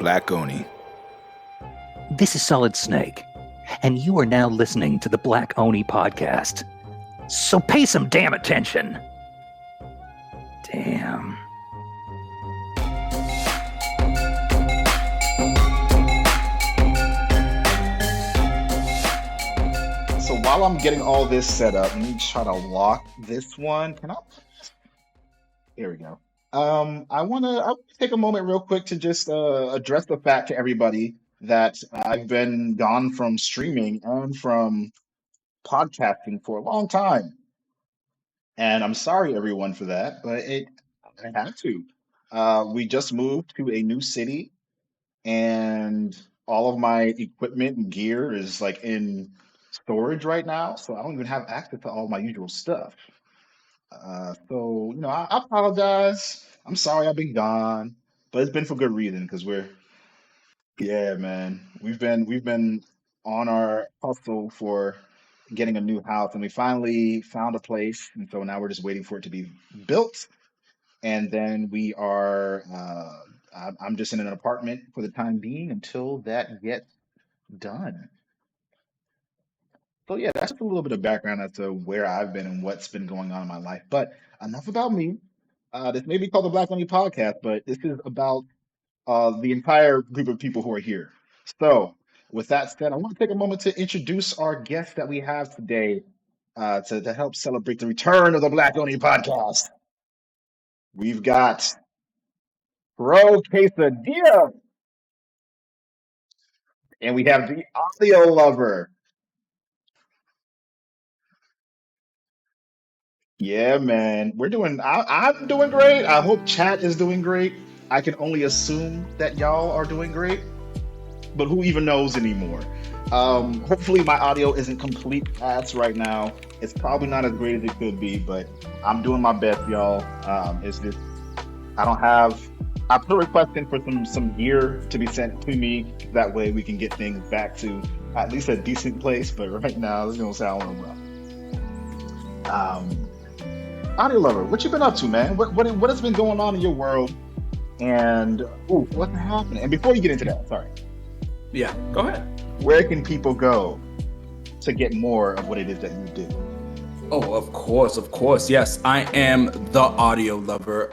Black Oni. This is Solid Snake, and you are now listening to the Black Oni Podcast. So pay some damn attention. Damn. So while I'm getting all this set up, let me try to lock this one. Here we go. I'll take a moment real quick to just address the fact to everybody that I've been gone from streaming and from podcasting for a long time. And I'm sorry, everyone, for that, but I had to. We just moved to a new city, and all of my equipment and gear is like in storage right now, so I don't even have access to all my usual stuff. I apologize. I'm sorry I've been gone, but it's been for good reason because yeah, man, we've been on our hustle for getting a new house, and we finally found a place, and so now we're just waiting for it to be built, and then we are. I'm just in an apartment for the time being until that gets done. So yeah, that's just a little bit of background as to where I've been and what's been going on in my life. But enough about me. This may be called the Black Oni Podcast, but this is about the entire group of people who are here. So with that said, I want to take a moment to introduce our guest that we have today to help celebrate the return of the Black Oni Podcast. We've got Pro Quesadilla, and we have the audio lover. Yeah, man. I'm doing great. I hope chat is doing great. I can only assume that y'all are doing great, but who even knows anymore? Hopefully my audio isn't complete ass right now. It's probably not as great as it could be, but I'm doing my best, y'all. It's just I put a request in for some gear to be sent to me. That way we can get things back to at least a decent place, but right now it's gonna sound a little rough. Audio lover, what you been up to, man? What has been going on in your world? And what's happening? And before you get into that, sorry. Yeah, go ahead. Where can people go to get more of what it is that you do? Oh, of course. Yes, I am the audio lover.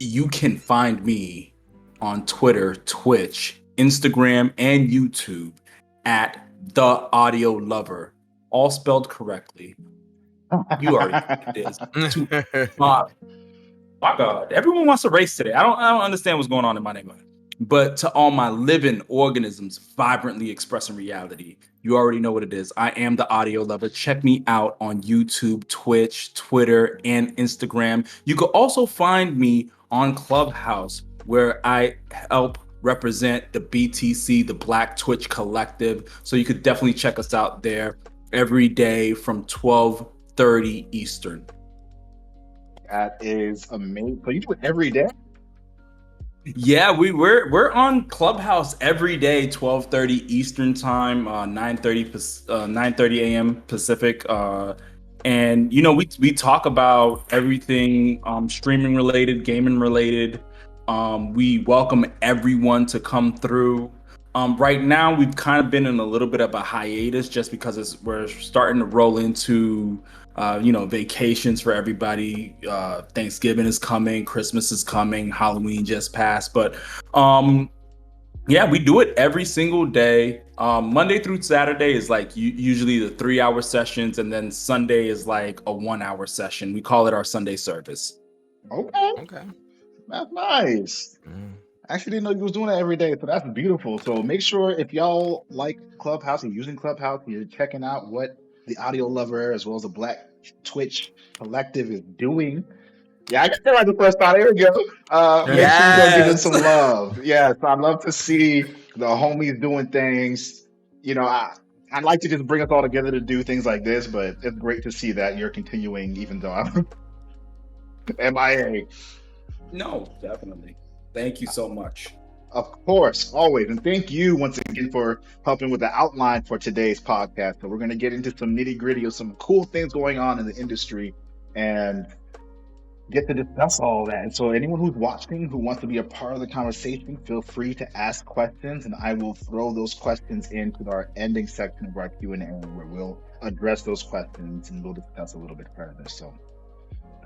You can find me on Twitter, Twitch, Instagram, and YouTube at the audio lover, all spelled correctly. You already know what it is. My God, everyone wants to race today. I don't understand what's going on in my neighborhood. But to all my living organisms vibrantly expressing reality, you already know what it is. I am the audio lover. Check me out on YouTube, Twitch, Twitter, and Instagram. You can also find me on Clubhouse, where I help represent the BTC, the Black Twitch Collective. So you could definitely check us out there every day from 12:30 Eastern. That is amazing. So you do it every day? Yeah, we're on Clubhouse every day, 12:30 Eastern time, 9:30 a.m. Pacific. And we talk about everything streaming related, gaming related. We welcome everyone to come through. Right now, we've kind of been in a little bit of a hiatus just because we're starting to roll into vacations for everybody. Thanksgiving is coming, Christmas is coming, Halloween just passed. But we do it every single day. Monday through Saturday is like usually the 3-hour sessions, and then Sunday is like a 1-hour session. We call it our Sunday service. Okay. That's nice. I actually didn't know you was doing that every day, so that's beautiful. So make sure if y'all like Clubhouse and using Clubhouse, you're checking out what the audio lover as well as the Black Twitch Collective is doing. Yeah, I got that right the first time. There we go. Make sure you go give it some love. Yes, I love to see the homies doing things. I'd like to just bring us all together to do things like this, but it's great to see that you're continuing even though I'm MIA. No, definitely. Thank you so much. Of course, always. And thank you once again for helping with the outline for today's podcast. So we're going to get into some nitty gritty of some cool things going on in the industry. And get to discuss all that. And so anyone who's watching who wants to be a part of the conversation, feel free to ask questions, and I will throw those questions into our ending section of our Q&A where we'll address those questions and we'll discuss a little bit further. So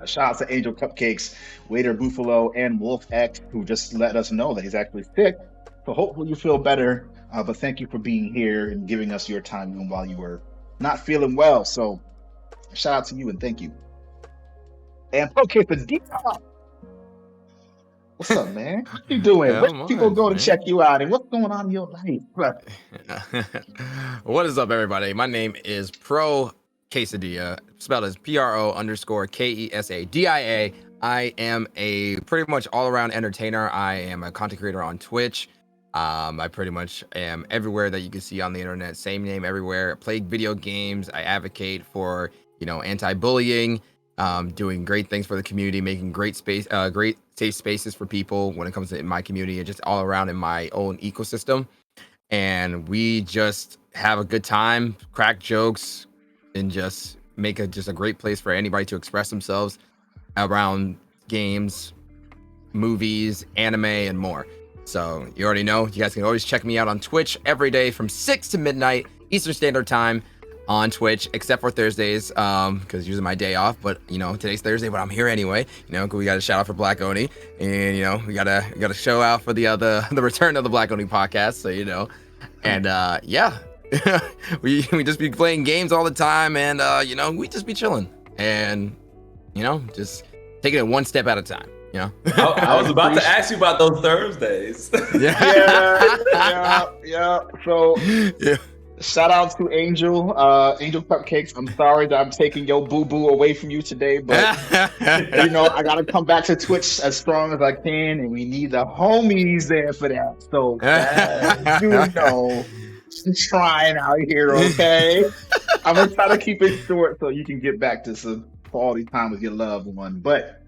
shout out to Angel Cupcakes, Waiter Buffalo, and Wolf X, who just let us know that he's actually sick. So hopefully you feel better. But thank you for being here and giving us your time even while you were not feeling well. So shout out to you and thank you. And okay, for deep. What's up, man? What you doing? Yeah, Where I'm people on, go to man. check you out, and what's going on in your life? What is up, everybody? My name is Pro Quesadilla, spelled as PRO_KESADIA. I am a pretty much all-around entertainer. I am a content creator on Twitch. I pretty much am everywhere that you can see on the internet. Same name everywhere. Play video games. I advocate for, anti-bullying. Doing great things for the community, making great safe spaces for people when it comes to my community and just all around in my own ecosystem. And we just have a good time, crack jokes, and just make just a great place for anybody to express themselves around games, movies, anime, and more. So you already know, you guys can always check me out on Twitch every day from 6 to midnight Eastern Standard Time on Twitch, except for Thursdays, because usually my day off. But today's Thursday, but I'm here anyway. We got to shout out for Black Oni, and we gotta show out for the return of the Black Oni podcast. So and yeah, we just be playing games all the time, and we just be chilling, and just taking it one step at a time. I was about to ask you about those Thursdays. Yeah. So. Yeah. Shout out to Angel Cupcakes. I'm sorry that I'm taking your boo-boo away from you today, but I gotta come back to Twitch as strong as I can, and we need the homies there for that. So I'm trying out here, okay? I'm gonna try to keep it short so you can get back to some quality time with your loved one. But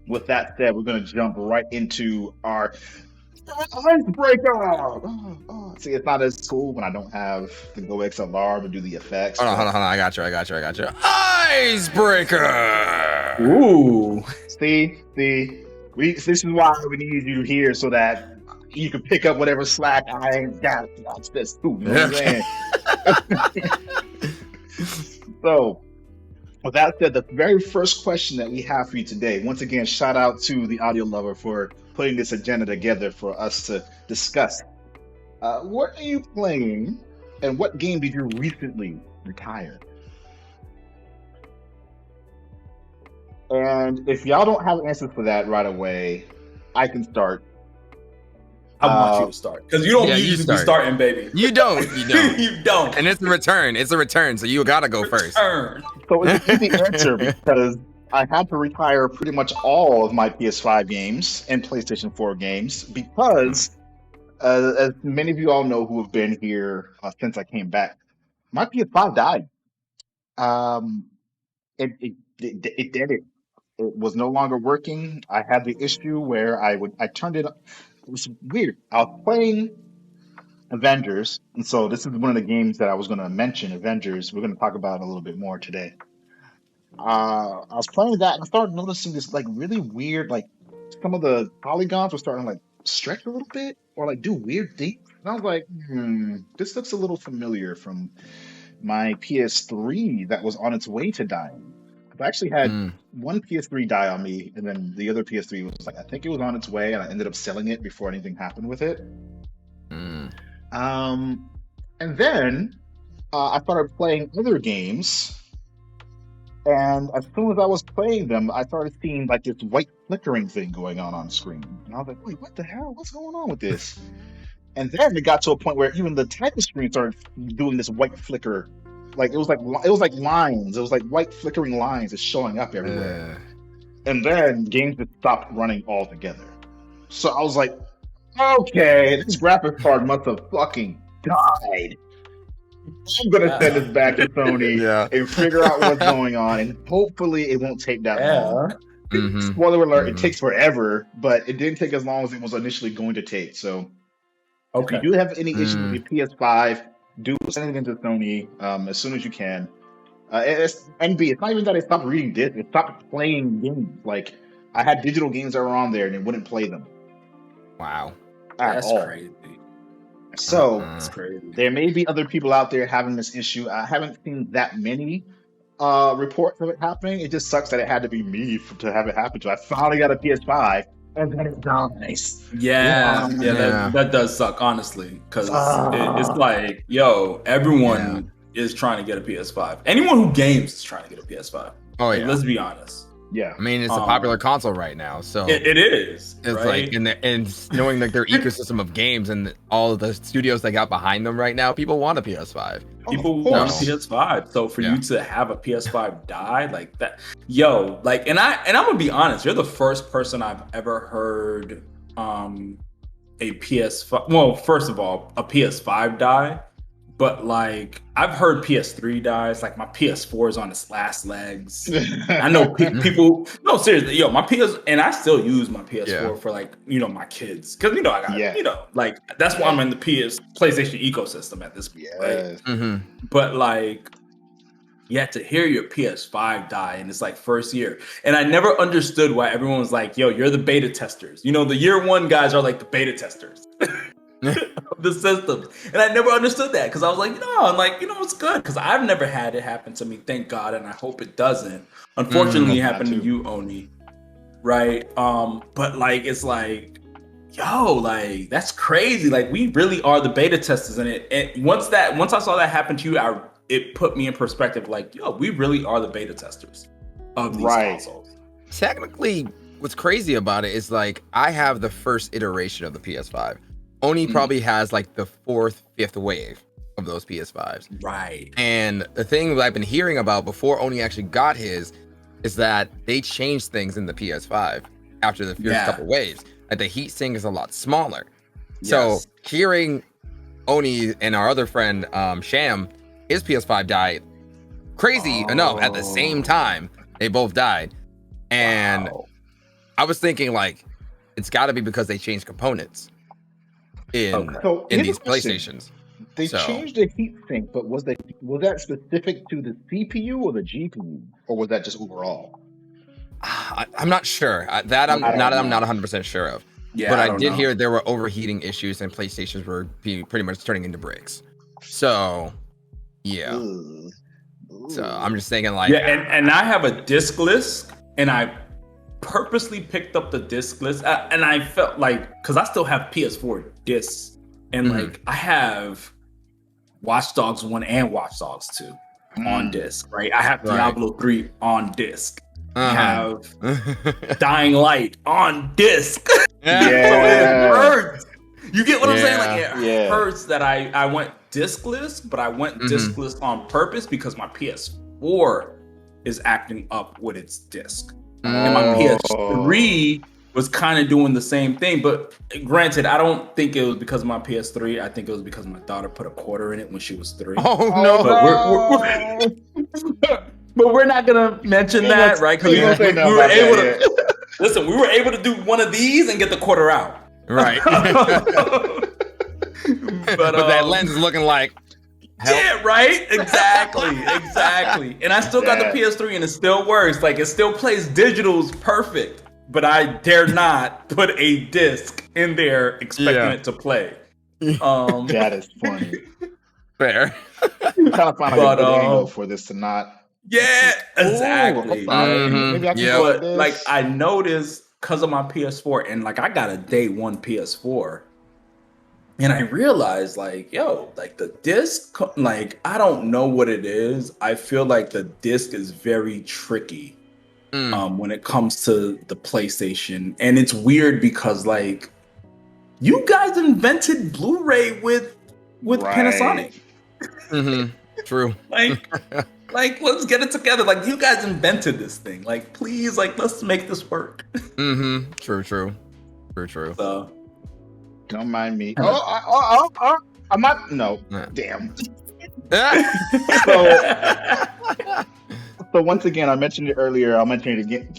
with that said, we're gonna jump right into our icebreaker. See, it's not as cool when I don't have the Go XLR to do the effects. Hold on. I got you. Icebreaker. Ooh. See, this is why we need you here so that you can pick up whatever slack I ain't got. That's this too. You know what I'm saying? So, with that said, the very first question that we have for you today. Once again, shout out to the audio lover for putting this agenda together for us to discuss. What are you playing, and what game did you recently retire? And if y'all don't have answers for that right away, I can start. I want you to start because you don't usually be starting, baby. You don't. You don't. And it's a return. So you gotta go first. So it's an easy answer because I had to retire pretty much all of my PS5 games and PlayStation 4 games because, as many of you all know who have been here since I came back, my PS5 died. It did it. It was no longer working. I had the issue where I turned it. It was weird. I was playing Avengers, and so this is one of the games that I was going to mention. Avengers. We're going to talk about it a little bit more today. I was playing that and I started noticing this really weird, some of the polygons were starting to stretch a little bit or do weird things. And I was like, this looks a little familiar from my PS3 that was on its way to dying. I actually had one PS3 die on me, and then the other PS3 was I think it was on its way, and I ended up selling it before anything happened with it. And then I started playing other games. And as soon as I was playing them, I started seeing this white flickering thing going on screen. And I was like, wait, what the hell? What's going on with this? And then it got to a point where even the title screen started doing this white flicker. It was like lines. It was like white flickering lines just showing up everywhere. And then games just stopped running altogether. So I was like, okay, this graphics card must have fucking died. I'm gonna send this back to Sony and figure out what's going on, and hopefully it won't take that long. Spoiler alert: it takes forever, but it didn't take as long as it was initially going to take. So, if you do have any issues with your PS5, do send it into Sony as soon as you can. It's NB. It's not even that I stopped reading discs. It stopped playing games. Like I had digital games that were on there and it wouldn't play them Wow. at That's all. crazy. So That's crazy. there may be other people out there having this issue. I haven't seen that many reports of it happening. It just sucks that it had to be me to have it happen to. I finally got a PS5 and then it dies. Yeah, Yeah. that does suck, honestly, because it's Ah. like, yo, everyone is trying to get a PS5. Anyone who games is trying to get a PS5. Oh Like, yeah. let's be honest. Yeah. I mean, it's a popular console right now, so It is. it's right? like, and knowing like their ecosystem of games and all of the studios they got behind them right now, people want a PS5. People Of want a course. PS5. So for Yeah. you to have a PS5 die like that, yo, like, and I'm gonna be honest, you're the first person I've ever heard a PS5. Well, first of all, a PS5 die. But like I've heard PS3 dies, like my PS4 is on its last legs. I know people. No, seriously, yo, my PS, and I still use my PS4 for like my kids, because I got like that's why I'm in the PlayStation ecosystem at this point. Yes. Right? But like, you had to hear your PS5 die, and it's like first year, and I never understood why everyone was like, "Yo, you're the beta testers." The year one guys are like the beta testers. Of the systems, and I never understood that because I was like, it's good because I've never had it happen to me, thank God, and I hope it doesn't. Unfortunately, it happened to you, Oni, right? But like, it's like, yo, like that's crazy. Like we really are the beta testers, and once I saw that happen to you, it put me in perspective. Like, yo, we really are the beta testers of these consoles. Technically, what's crazy about it is like I have the first iteration of the PS5. Oni probably has like the 4th, 5th wave of those PS5s. Right. And the thing that I've been hearing about before Oni actually got his is that they changed things in the PS5 after the first couple waves. Like the heat sink is a lot smaller. Yes. So hearing Oni and our other friend Sham, his PS5 died crazy enough at the same time. They both died. And I was thinking like, it's got to be because they changed components in these PlayStations. They changed the heat sink, but was that specific to the CPU or the GPU, or was that just overall? I'm not sure. I'm not 100% sure of. Yeah, but I did hear there were overheating issues and PlayStations were pretty much turning into bricks. So, yeah. Ooh. So I'm just thinking like, and I have a disc and I purposely picked up the disc list, and I felt like, because I still have PS4 discs, and like I have Watch Dogs 1 and Watch Dogs 2 on disc, right? I have Diablo 3 on disc. I have Dying Light on disc. Yeah. So it hurts. You get what I'm saying? Like it Yeah. hurts that I went discless, but I went discless on purpose because my PS4 is acting up with its disc. And my PS3 was kind of doing the same thing. But granted, I don't think it was because of my PS3. I think it was because my daughter put a quarter in it when she was 3. Oh no! But we're not gonna mention that, right? Because we were able to listen. We were able to do one of these and get the quarter out. Right. but that lens is looking like. Help. Yeah, right? Exactly. And I still got the PS3 and it still works. Like it still plays digitals perfect, but I dare not put a disc in there expecting it to play. That is funny. Fair. I'm trying to find a good angle for this to not. Yeah, exactly. Maybe I can go like this. Like I noticed because of my PS4, and like I got a day one PS4. And I realized, like, yo, like the disc, like, I don't know what it is. I feel like the disc is very tricky when it comes to the PlayStation. And it's weird because, like, you guys invented Blu-ray with Panasonic. True. Like, let's get it together. Like, you guys invented this thing. Like, please, like, let's make this work. True. So. Don't mind me. I'm not. No. Damn. So once again, I mentioned it earlier. I'll mention it again.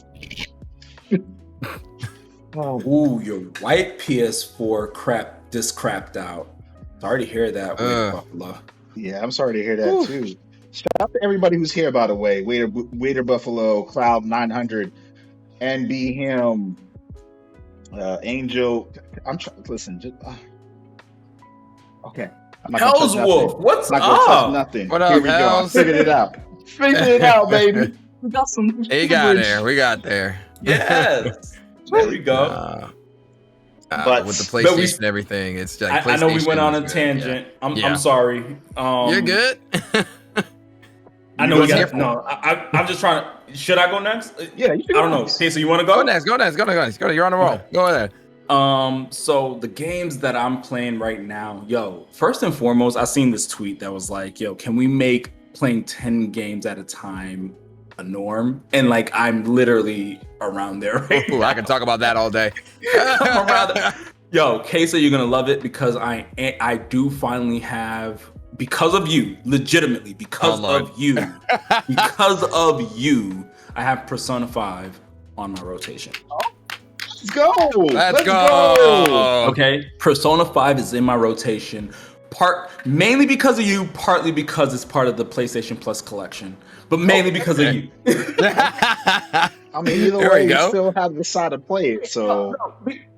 Ooh, your white PS4 disc crapped out. Sorry to hear that, Buffalo. Yeah, I'm sorry to hear that too. Shout out to everybody who's here, by the way. Waiter Buffalo, Cloud 900, NB Him, Angel. Listen. Okay. I'm not gonna touch Hell's nothing. Wolf, what's I'm not gonna touch up? nothing. What up, Here we go. I Hells? figured it out. Figured it out, baby. We got some. Hey, we got there. We got there. Yes. There we go. But- with the but PlayStation and everything, it's like I know we went PlayStation on a is good, tangent. yeah. I'm sorry. You're good. I know we What's here got for? no. I'm just trying to. Should I go next? Yeah, you I don't know. Okay, so you want to go? Go next. Go next. You're on the roll. Go ahead. So the games that I'm playing right now, first and foremost, I seen this tweet that was like, can we make playing 10 games at a time a norm? And like, I'm literally around there right Ooh, now. I can talk about that all day. I'm around there. Kaysa, you're gonna love it because I do finally have, because of you, legitimately, because of you, I have Persona 5 on my rotation. Let's go. Let's go. Okay, Persona 5 is in my rotation, mainly because of you, partly because it's part of the PlayStation Plus collection, but mainly because of you. I mean, either There way, we you go. still have the side to play it. So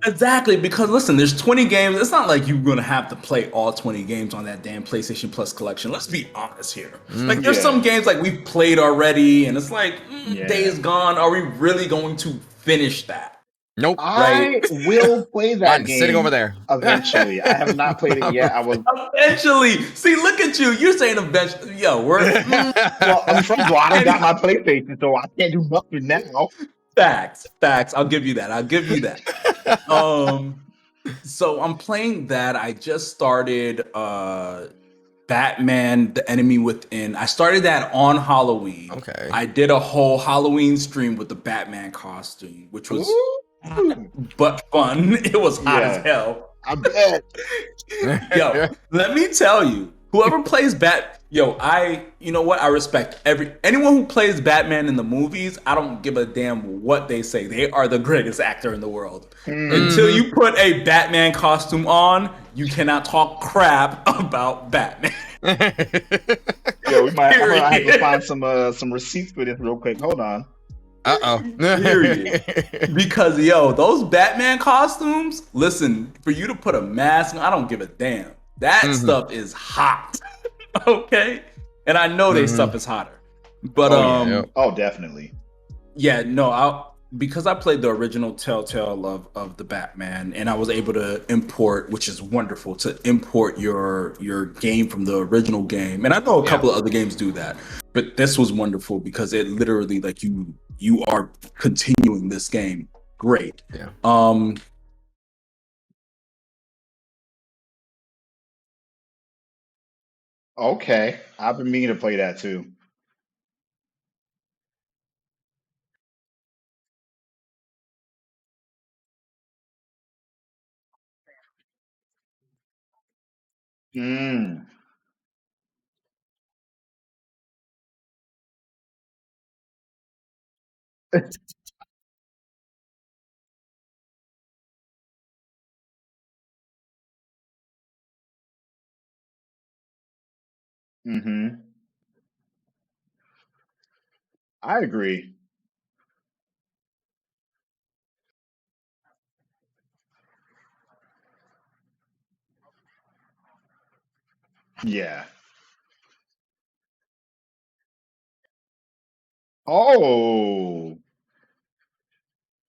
Exactly, because listen, there's 20 games. It's not like you're gonna have to play all 20 games on that damn PlayStation Plus collection. Let's be honest here. Like, there's some games like we've played already, and it's like, Days Gone. Are we really going to finish that? Nope. I will play that Mine game sitting over there. eventually. I have not played it yet. I was Eventually. See, look at you. You're saying eventually. well. I'm from Guam. I got my PlayStation, so I can't do nothing now. Facts. I'll give you that. So I'm playing that. I just started Batman: The Enemy Within. I started that on Halloween. Okay. I did a whole Halloween stream with the Batman costume, which was but fun. It was hot as hell. I bet. Let me tell you, whoever plays you know what? I respect anyone who plays Batman in the movies. I don't give a damn what they say. They are the greatest actor in the world. Until you put a Batman costume on, you cannot talk crap about Batman. Yeah, I'm gonna have to find some receipts for this real quick. Hold on. Period. Because those Batman costumes, listen, for you to put a mask on, I don't give a damn. That stuff is hot. Okay? And I know their stuff is hotter. But definitely. Yeah, no, because I played the original Telltale of the Batman, and I was able to import, which is wonderful, to import your game from the original game. And I know a couple of other games do that, but this was wonderful because it literally, like, you are continuing this game. Great. Yeah. Okay, I've been meaning to play that too. Mm. Mm-hmm. I agree. Yeah. Oh,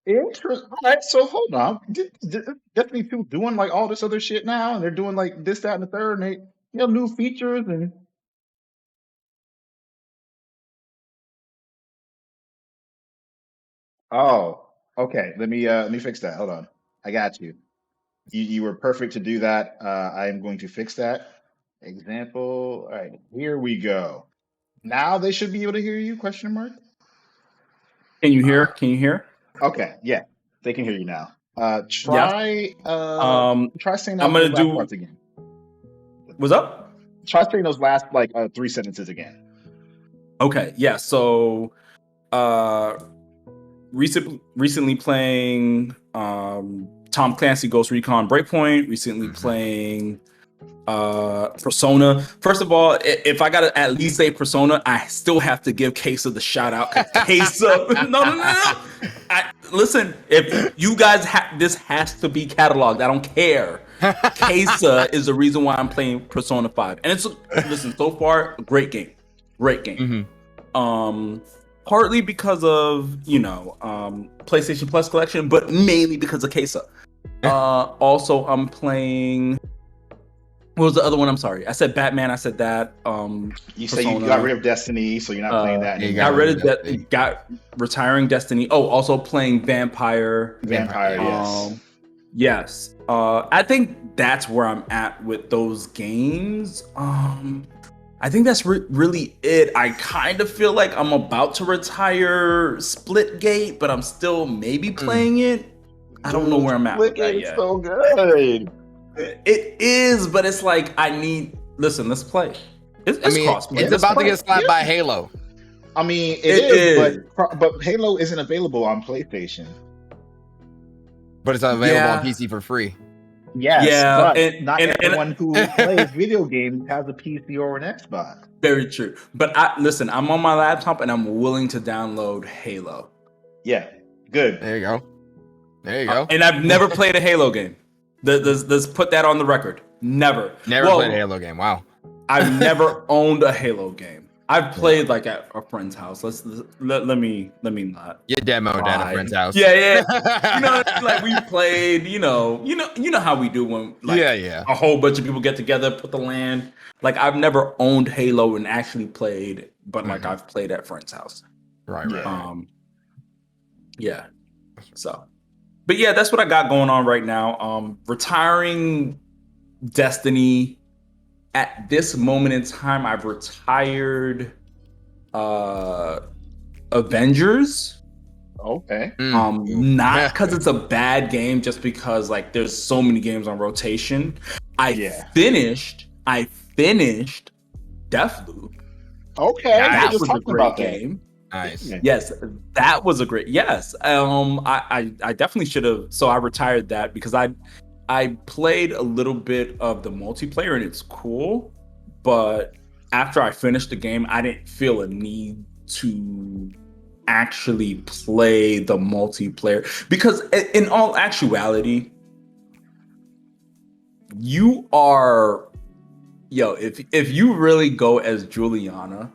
interesting. All right, so hold on. Destiny 2 doing like all this other shit now, and they're doing like this, that, and the third, and they new features and oh, okay. Let me fix that. Hold on. I got you. You were perfect to do that. I am going to fix that. Example. All right, here we go. Now they should be able to hear you? Question mark. Can you hear? Can you hear? Okay, yeah, they can hear you now. Yes. Try saying I'm those gonna last do. parts again. What's up? Try saying those last like 3 sentences again. Okay, yeah. So, recently playing Tom Clancy Ghost Recon Breakpoint. Recently playing Persona. First of all, if I gotta at least say Persona, I still have to give Kesa the shout out. Kesa, no. Listen, if you guys this has to be cataloged. I don't care. Kesa is the reason why I'm playing Persona 5, and listen, so far, a great game. Partly because of PlayStation Plus collection, but mainly because of Kesa. Also, I'm playing. What was the other one? I'm sorry. I said Batman. I said that. You say you got rid of Destiny, so you're not playing that anymore. Got rid of that. Got retiring Destiny. Oh, also playing Vampire. Yes. Yes. I think that's where I'm at with those games. I think that's really it. I kind of feel like I'm about to retire Splitgate, but I'm still maybe playing it. I don't know where I'm at with that yet. It's so good. It is, but it's like listen, let's play. It's crossplay. It's about to get slapped by Halo. I mean, it is. But Halo isn't available on PlayStation. But it's available on PC for free. Yes, yeah, but not everyone who plays video games has a PC or an Xbox. Very true. But listen, I'm on my laptop and I'm willing to download Halo. Yeah, good. There you go. And I've never played a Halo game. Let's put that on the record. Never played a Halo game. Wow. I've never owned a Halo game. I've played like at a friend's house. Let me not. You demoed at a friend's house. Yeah. Like we played. You know how we do when a whole bunch of people get together, put the LAN. Like I've never owned Halo and actually played, but like I've played at friend's house. Right. Yeah. So. But yeah, that's what I got going on right now. Retiring Destiny. At this moment in time, I've retired Avengers. Okay. Not because it's a bad game, just because like there's so many games on rotation. I finished Deathloop. Okay. That was a great game. Nice. Yes, that was a great. Yes, I definitely should have. So I retired that because I played a little bit of the multiplayer and it's cool, but after I finished the game, I didn't feel a need to actually play the multiplayer because in all actuality, you are, if you really go as Juliana.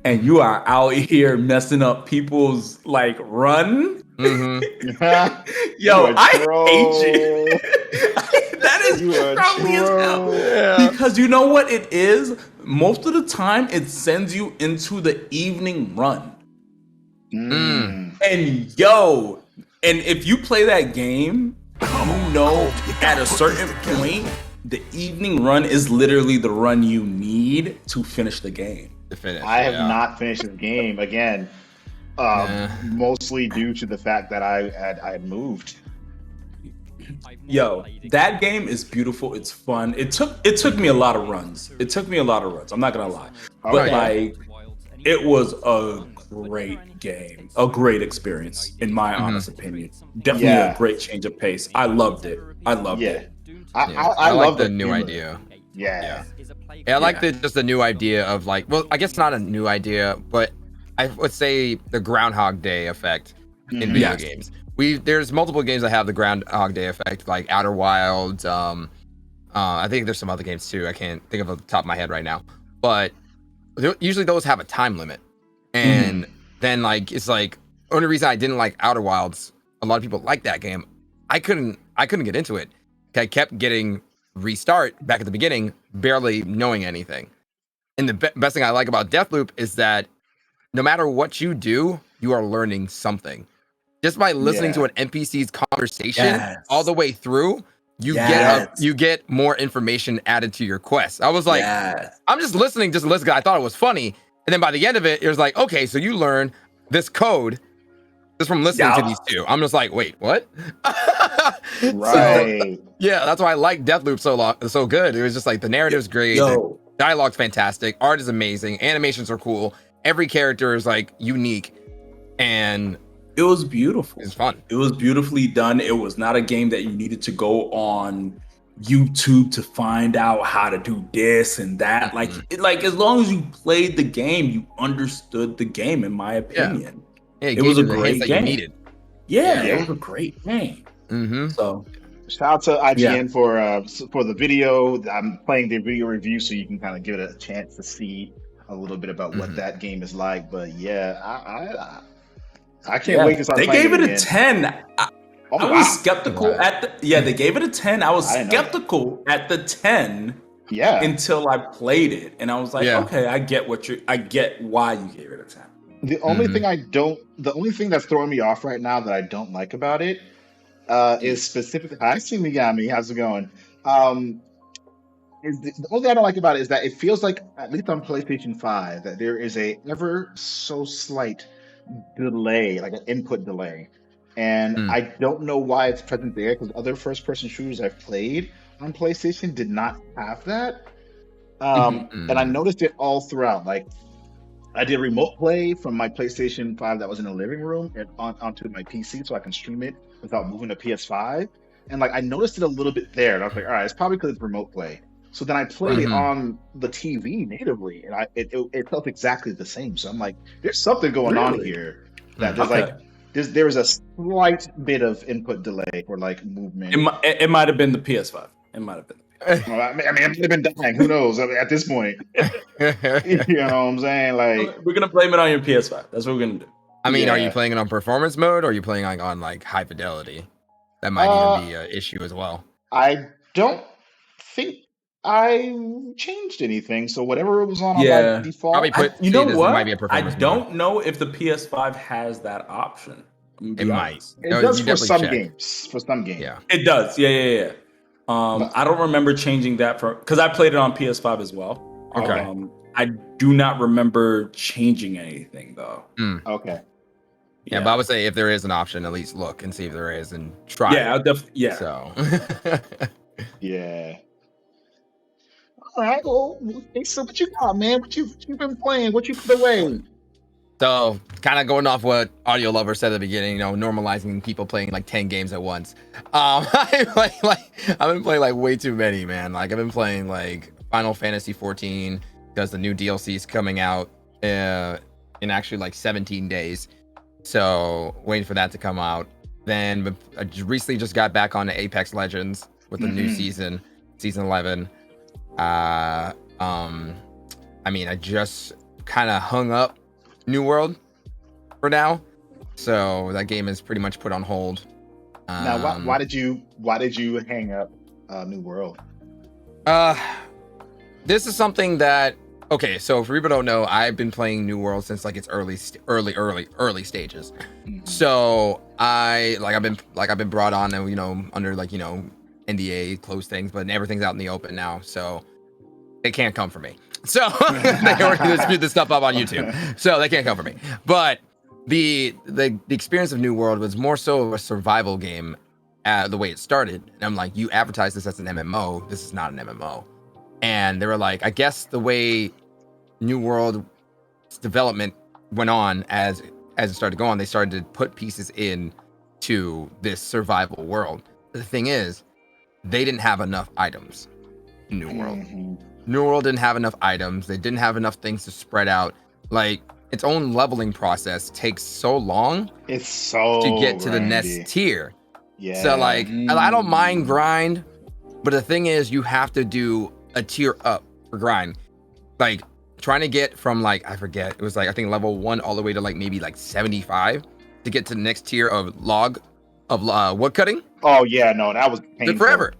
And you are out here messing up people's like run. I hate you. That is probably as hell. Yeah. Because you know what it is? Most of the time, it sends you into the evening run. And if you play that game, at a certain point, the evening run is literally the run you need to finish the game. I have not finished this game again, mostly due to the fact that I had moved. That game is beautiful. It's fun. It took me a lot of runs. I'm not gonna lie, but it was a great game, a great experience in my honest opinion. Definitely a great change of pace. I loved it. I like the new idea. Yeah, I like the new idea of like, well, I guess not a new idea, but I would say the Groundhog Day effect in video games. There's multiple games that have the Groundhog Day effect, like Outer Wilds. I think there's some other games too. I can't think of off the top of my head right now, but usually those have a time limit. And then like it's like only reason I didn't like Outer Wilds. A lot of people like that game. I couldn't get into it. I kept getting restart back at the beginning, barely knowing anything. And the best thing I like about Deathloop is that no matter what you do, you are learning something. Just by listening to an NPC's conversation all the way through, you get more information added to your quest. I was like, I'm just listening to listen. I thought it was funny. And then by the end of it, it was like, okay, so you learn this code just from listening to these two. I'm just like, wait, what? Right. So, that's why I like Deathloop so good. It was just like the narrative's great, the dialogue's fantastic, art is amazing, animations are cool, every character is like unique, and it was beautiful. It's fun. It was beautifully done. It was not a game that you needed to go on YouTube to find out how to do this and that. Like as long as you played the game, you understood the game, in my opinion. Yeah, it was a the hints great that game. you needed. Yeah, it was a great game. Mm-hmm. So shout out to IGN for the video. I'm playing their video review, so you can kind of give it a chance to see a little bit about what that game is like. But yeah, I can't wait to start they playing gave it again. a 10. I was skeptical at the they gave it a 10. I was skeptical at the 10 until I played it, and I was like, okay, I get why you gave it a 10. The only thing that's throwing me off right now that I don't like about it is specifically. Hi, Miyami, how's it going? Is the only thing I don't like about it is that it feels like, at least on PlayStation 5, that there is a ever so slight delay, like an input delay. And I don't know why it's present there, because other first-person shooters I've played on PlayStation did not have that. And I noticed it all throughout. Like, I did remote play from my PlayStation 5 that was in the living room and onto my PC so I can stream it without moving to PS5. And like I noticed it a little bit there, and I was like, all right, it's probably because it's remote play. So then I played it on the TV natively, and it felt exactly the same. So I'm like, there's something going on here that there's there was a slight bit of input delay for like movement. It might have been the PS5. It might have been. Well, I mean, it might have been dying. Who knows? I mean, at this point, you know what I'm saying? Like, we're gonna blame it on your PS5. That's what we're gonna do. I mean, are you playing it on performance mode, or are you playing like on like high fidelity? That might even be an issue as well. I don't think I changed anything, so whatever was on my default. You know what? Might be a performance don't know if the PS5 has that option. It might. It does for some games. For some games, yeah, it does. Yeah. I don't remember changing that because I played it on PS5 as well. Okay. I do not remember changing anything though. Okay. Yeah, but I would say if there is an option, at least look and see if there is and try. Yeah, I'll definitely. Yeah. So. Yeah. All right. Well, so what you got, man? What you been playing? What you put away? So, kind of going off what Audio Lover said at the beginning, normalizing people playing like 10 games at once. I've been playing like way too many, man. Like I've been playing like Final Fantasy 14 because the new DLC is coming out in actually like 17 days. So waiting for that to come out. Then I recently just got back on to Apex Legends with the new season 11. I mean, I just kind of hung up New World for now, so that game is pretty much put on hold. Now, why did you hang up New World? This is something that so for people who don't know, I've been playing New World since like its early stages. So I've been brought on and under like NDA closed things, but everything's out in the open now, so they can't come for me. So they already dispute this stuff up on YouTube, so they can't come for me. But the experience of New World was more so a survival game, the way it started. And I'm like, you advertise this as an MMO. This is not an MMO. And they were like, I guess the way New World's development went on as it started going, they started to put pieces in to this survival world. The thing is, they didn't have enough items in New World. New World didn't have enough items. They didn't have enough things to spread out. Like, its own leveling process takes so long to get to the next tier. Yeah. So like, I don't mind grind, but the thing is, you have to do a tier up for grind. Like trying to get from like, I forget, it was like, I think level 1 all the way to like maybe like 75 to get to the next tier of wood cutting. Oh yeah, no, that was painful. Took forever.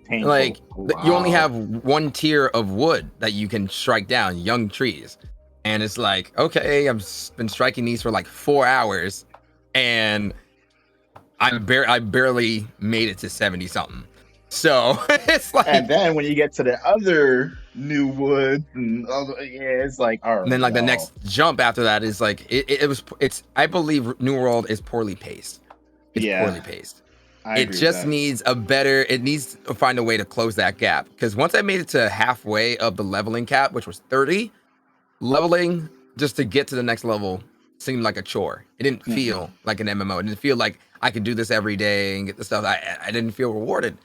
Painful. Like you only have one tier of wood that you can strike down, young trees. And it's like, okay, I've been striking these for like 4 hours and I barely made it to 70 something. So it's like, and then when you get to the other new wood, it's like, all right. And then like the next jump after that is like, it's I believe New World is poorly paced. It's poorly paced. It just needs it needs to find a way to close that gap. Because once I made it to halfway of the leveling cap, which was 30, leveling just to get to the next level seemed like a chore. It didn't feel like an MMO. It didn't feel like I could do this every day and get the stuff. I didn't feel rewarded.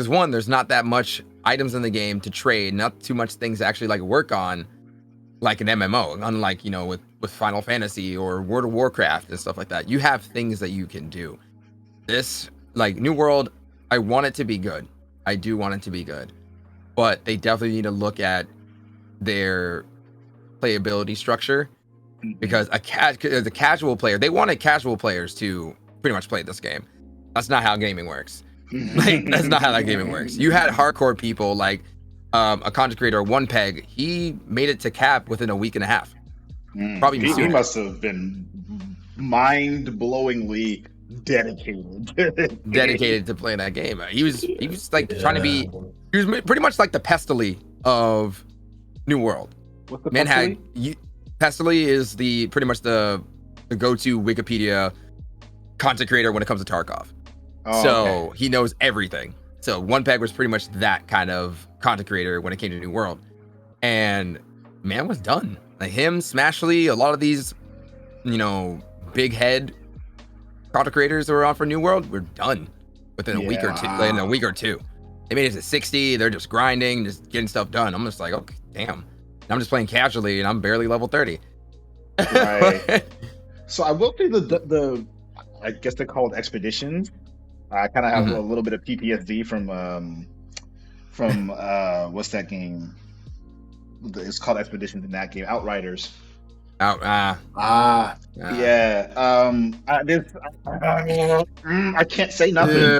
Because one, there's not that much items in the game to trade, not too much things to actually like work on, like an MMO. Unlike with Final Fantasy or World of Warcraft and stuff like that, you have things that you can do. This like New World, I want it to be good. I do want it to be good, but they definitely need to look at their playability structure, because a casual player, they wanted casual players to pretty much play this game. That's not how gaming works. Like, that's not how that gaming works. You had hardcore people like a content creator, One Peg. He made it to cap within a week and a half. Probably he must have been mind-blowingly dedicated to playing that game. He was like trying to be. He was pretty much like the Pestily of New World. What's the Man Pestily? Pestily is pretty much the go-to Wikipedia content creator when it comes to Tarkov. So he knows everything. So One Peg was pretty much that kind of content creator when it came to New World, and man was done. Like him, Smashly, a lot of these, big head content creators that were on for New World were done within a week or two. In a week or two, they made it to 60. They're just grinding, just getting stuff done. I'm just like, okay, damn. I'm just playing casually, and I'm barely level 30. Right. So I will say the I guess they're called expeditions. I kind of have a little bit of PTSD from what's that game? It's called Expeditions in that game, Outriders. Yeah. I can't say nothing.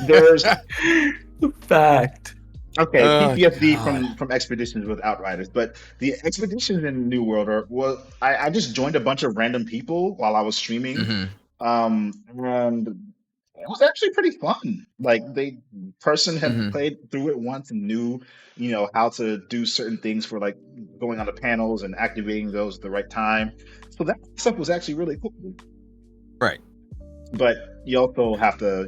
There's fact. Okay, PTSD from Expeditions with Outriders, but the Expeditions in New World I just joined a bunch of random people while I was streaming, and it was actually pretty fun. Like person had played through it once and knew, how to do certain things for like going on the panels and activating those at the right time. So that stuff was actually really cool. Right. But you also have to,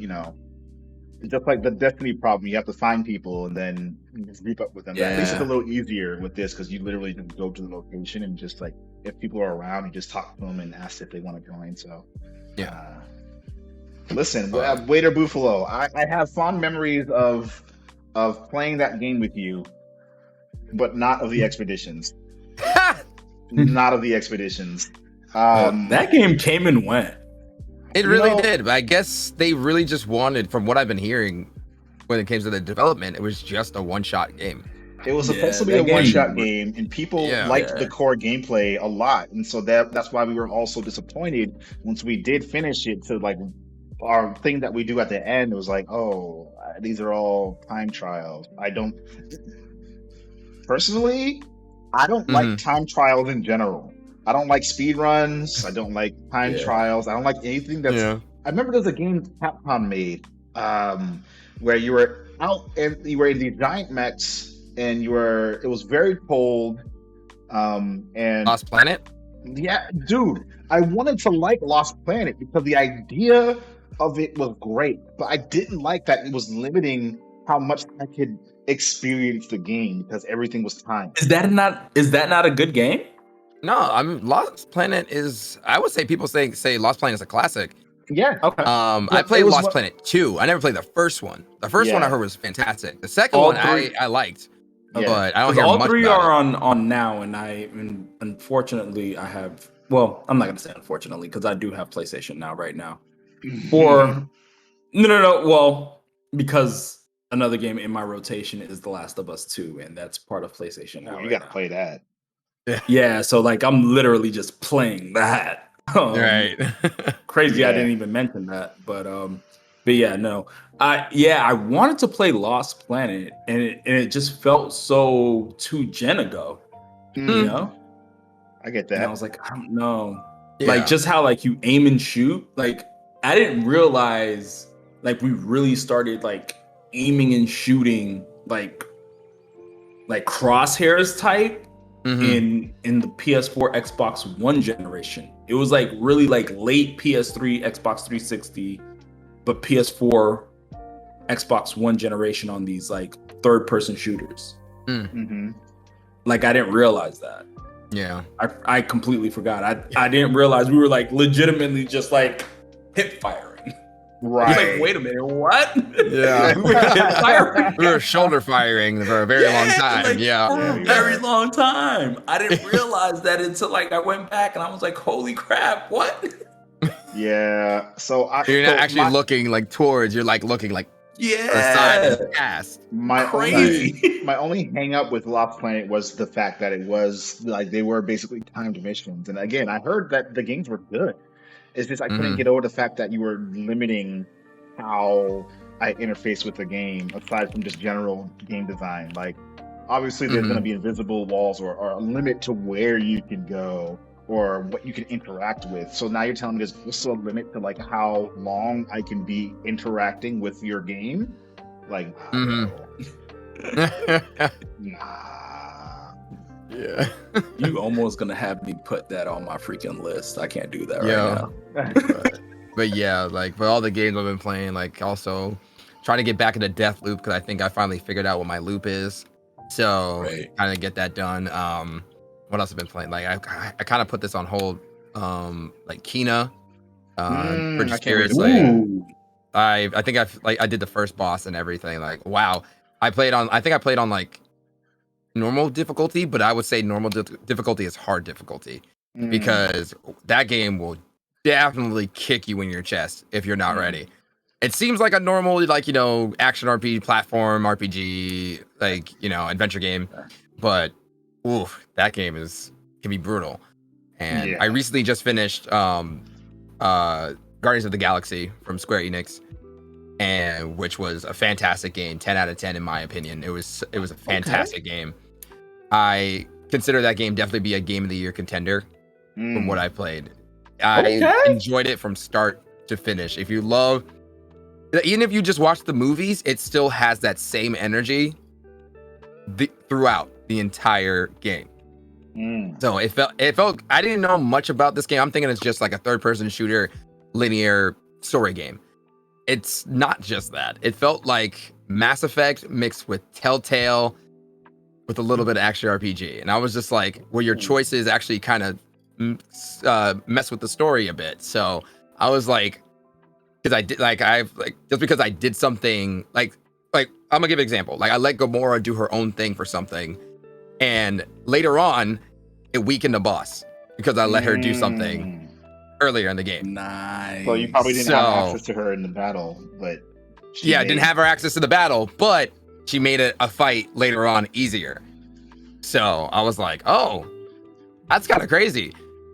just like the Destiny problem, you have to find people and then just group up with them. Yeah. At least it's a little easier with this because you literally just go to the location and just like, if people are around, you just talk to them and ask if they want to join. So, listen, Waiter Buffalo, I have fond memories of playing that game with you, but not of the expeditions. Not of the expeditions. That game came and went. It really did, but I guess they really just wanted, from what I've been hearing, when it came to the development, it was just a one-shot game. It was supposed to be a one-shot game, and people liked the core gameplay a lot, and so that's why we were all so disappointed once we did finish it. To like our thing that we do at the end, it was like, oh, these are all time trials. I don't like time trials in general. I don't like speed runs. I don't like time trials. I don't like anything that's. I remember there's a game Capcom made where you were out and you were in these giant mechs and it was very cold. And Lost Planet? Yeah, dude. I wanted to like Lost Planet because the idea of it was great, but I didn't like that it was limiting how much I could experience the game because everything was timed. Is that not a good game? No, I mean Lost Planet is. I would say people say Lost Planet is a classic. Yeah. Okay. I played Lost Planet 2. I never played the first one. The first one I heard was fantastic. The second one I liked, but I don't hear much about it. All three are on now, and unfortunately I have. Well, I'm not gonna say unfortunately because I do have PlayStation now right now. No. Well, because another game in my rotation is The Last of Us 2, and that's part of PlayStation now. You gotta play that. Yeah, so like I'm literally just playing that. Right. Crazy, I didn't even mention that, but yeah, no. I wanted to play Lost Planet, and it just felt so too gen ago. You know? I get that. And I was like, I don't know. Yeah. Like just how like you aim and shoot. Like I didn't realize like we really started like aiming and shooting like crosshairs type in the PS4 Xbox One generation. It was like really like late PS3 Xbox 360, but PS4 Xbox One generation on these like third person shooters. Like I didn't realize that. Yeah, I completely forgot. I didn't realize we were like legitimately just like hip firing. I was like, Right. wait a minute, what? Yeah. we were firing. We were shoulder firing for a very long time. Like, Yeah. for a very long time. I didn't realize that until like I went back and I was like, holy crap, what? Yeah. So You're not so actually looking like towards. You're like looking like the side Yeah. and past. my Crazy. my only hang up with Lost Planet was the fact that it was like they were basically timed missions. And again, I heard that the games were good. It's just I couldn't Mhm. get over the fact that you were limiting how I interface with the game, aside from just general game design. Like, obviously, there's going to be invisible walls or a limit to where you can go or what you can interact with. So now you're telling me there's also a limit to like how long I can be interacting with your game. Like, Mhm. nah. Yeah. You almost gonna have me put that on my freaking list. I can't do that Yeah. right now. But yeah, like for all the games I've been playing, like also trying to get back into Death Loop because I think I finally figured out what my loop is. So Right. kind of get that done. What else have I been playing? Like I kind of put this on hold. Like Kina. Pretty I can't wait to seriously. play it. Ooh. I think I did the first boss and everything. Like wow, I played on like normal difficulty, but I would say normal difficulty is hard difficulty because that game will definitely kick you in your chest if you're not ready. It seems like a normal like action RPG, platform RPG, like adventure game, but oof, that game can be brutal. And Yeah. I recently just finished Guardians of the Galaxy from Square Enix, and which was a fantastic game, 10 out of 10 in my opinion. It was a fantastic game. I consider that game definitely be a game of the year contender from what I played. I enjoyed it from start to finish. If you love, even if you just watch the movies, it still has that same energy throughout the entire game. So it felt I didn't know much about this game. I'm thinking it's just like a third-person shooter linear story game. It's not just that. It felt like Mass Effect mixed with Telltale with a little bit of action RPG. And I was just like, where your choices actually kind of mess with the story a bit. So I was like, because just because I did something like I'm gonna give an example. Like I let Gamora do her own thing for something, and later on, it weakened the boss because I let her do something earlier in the game. Nice. So you probably didn't have access to her in the battle, but didn't have her access to the battle, but she made a fight later on easier. So I was like, oh, that's kind of crazy.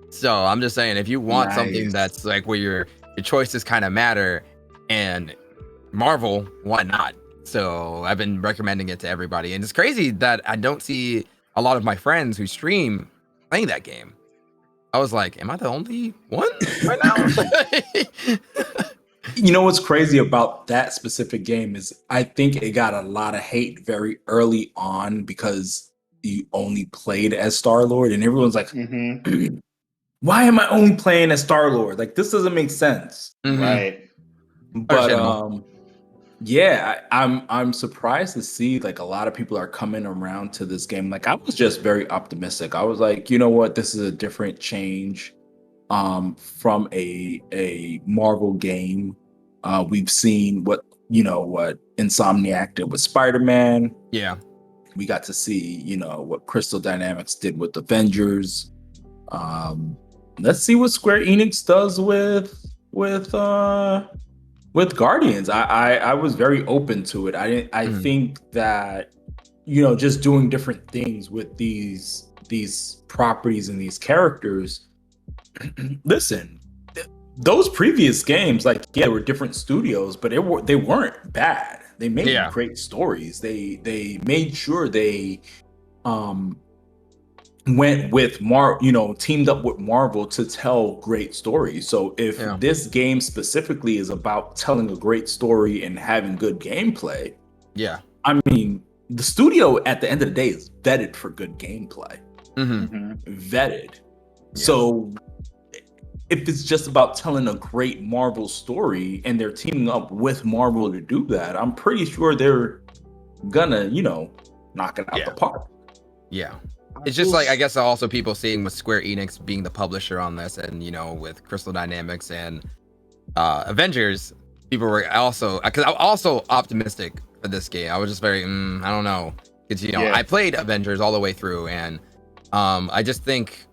So I'm just saying, if you want something that's like where your choices kind of matter, and Marvel, why not? So I've been recommending it to everybody, and it's crazy that I don't see a lot of my friends who stream playing that game. I was like, am I the only one right now? You know what's crazy about that specific game is I think it got a lot of hate very early on because you only played as Star-Lord, and everyone's like, why am I only playing as Star-Lord? Like, this doesn't make sense. Right. But yeah, I'm surprised to see like a lot of people are coming around to this game. Like I was just very optimistic. I was like, you know what, this is a different change from a Marvel game. We've seen what Insomniac did with Spider-Man. Yeah. We got to see, what Crystal Dynamics did with Avengers. Let's see what Square Enix does with Guardians. I was very open to it. I think that just doing different things with these properties and these characters. Listen, those previous games, there were different studios, but they weren't bad. They made great stories. They made sure they went with teamed up with Marvel to tell great stories. So if this game specifically is about telling a great story and having good gameplay, I mean, the studio at the end of the day is vetted for good gameplay. Vetted. Yeah. So if it's just about telling a great Marvel story and they're teaming up with Marvel to do that, I'm pretty sure they're gonna, knock it out the park. Yeah. It's just like, I guess also people seeing with Square Enix being the publisher on this and, with Crystal Dynamics and Avengers, people were also, because I'm also optimistic for this game. I was just very, I don't know, because I played Avengers all the way through, and I just think,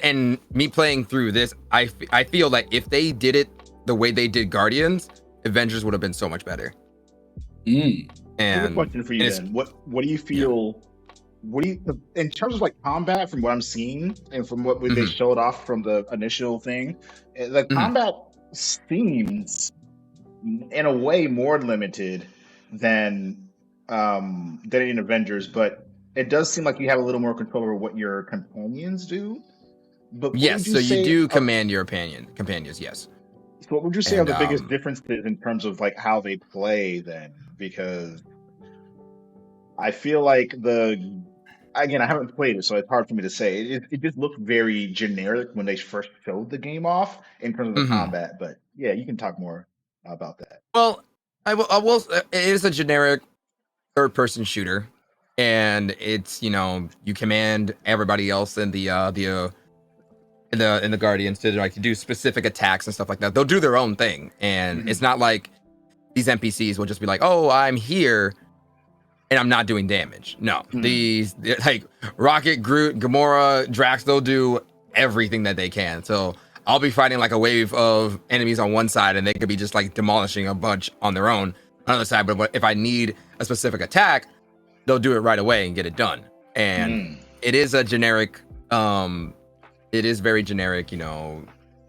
and me playing through this, I feel like if they did it the way they did Guardians, Avengers would have been so much better. And And a question for you then: What do you feel? What do you, in terms of like combat, from what I'm seeing and from what they showed off from the initial thing, the combat seems in a way more limited than in Avengers, but it does seem like you have a little more control over what your companions do. But yes, so you do command your companions, yes. So what would you say are the biggest differences in terms of like how they play then? Because I feel like again, I haven't played it, so it's hard for me to say. It just looked very generic when they first showed the game off in terms of the combat. But yeah, you can talk more about that. Well, I will. It is a generic third-person shooter, and it's you command everybody else in the Guardians to like do specific attacks and stuff like that. They'll do their own thing, and it's not like these NPCs will just be like, "Oh, I'm here." And I'm not doing damage. No, these like Rocket, Groot, Gamora, Drax, they'll do everything that they can. So I'll be fighting like a wave of enemies on one side, and they could be just like demolishing a bunch on their own on the other side. But if I need a specific attack, they'll do it right away and get it done. And it is a generic, it is very generic,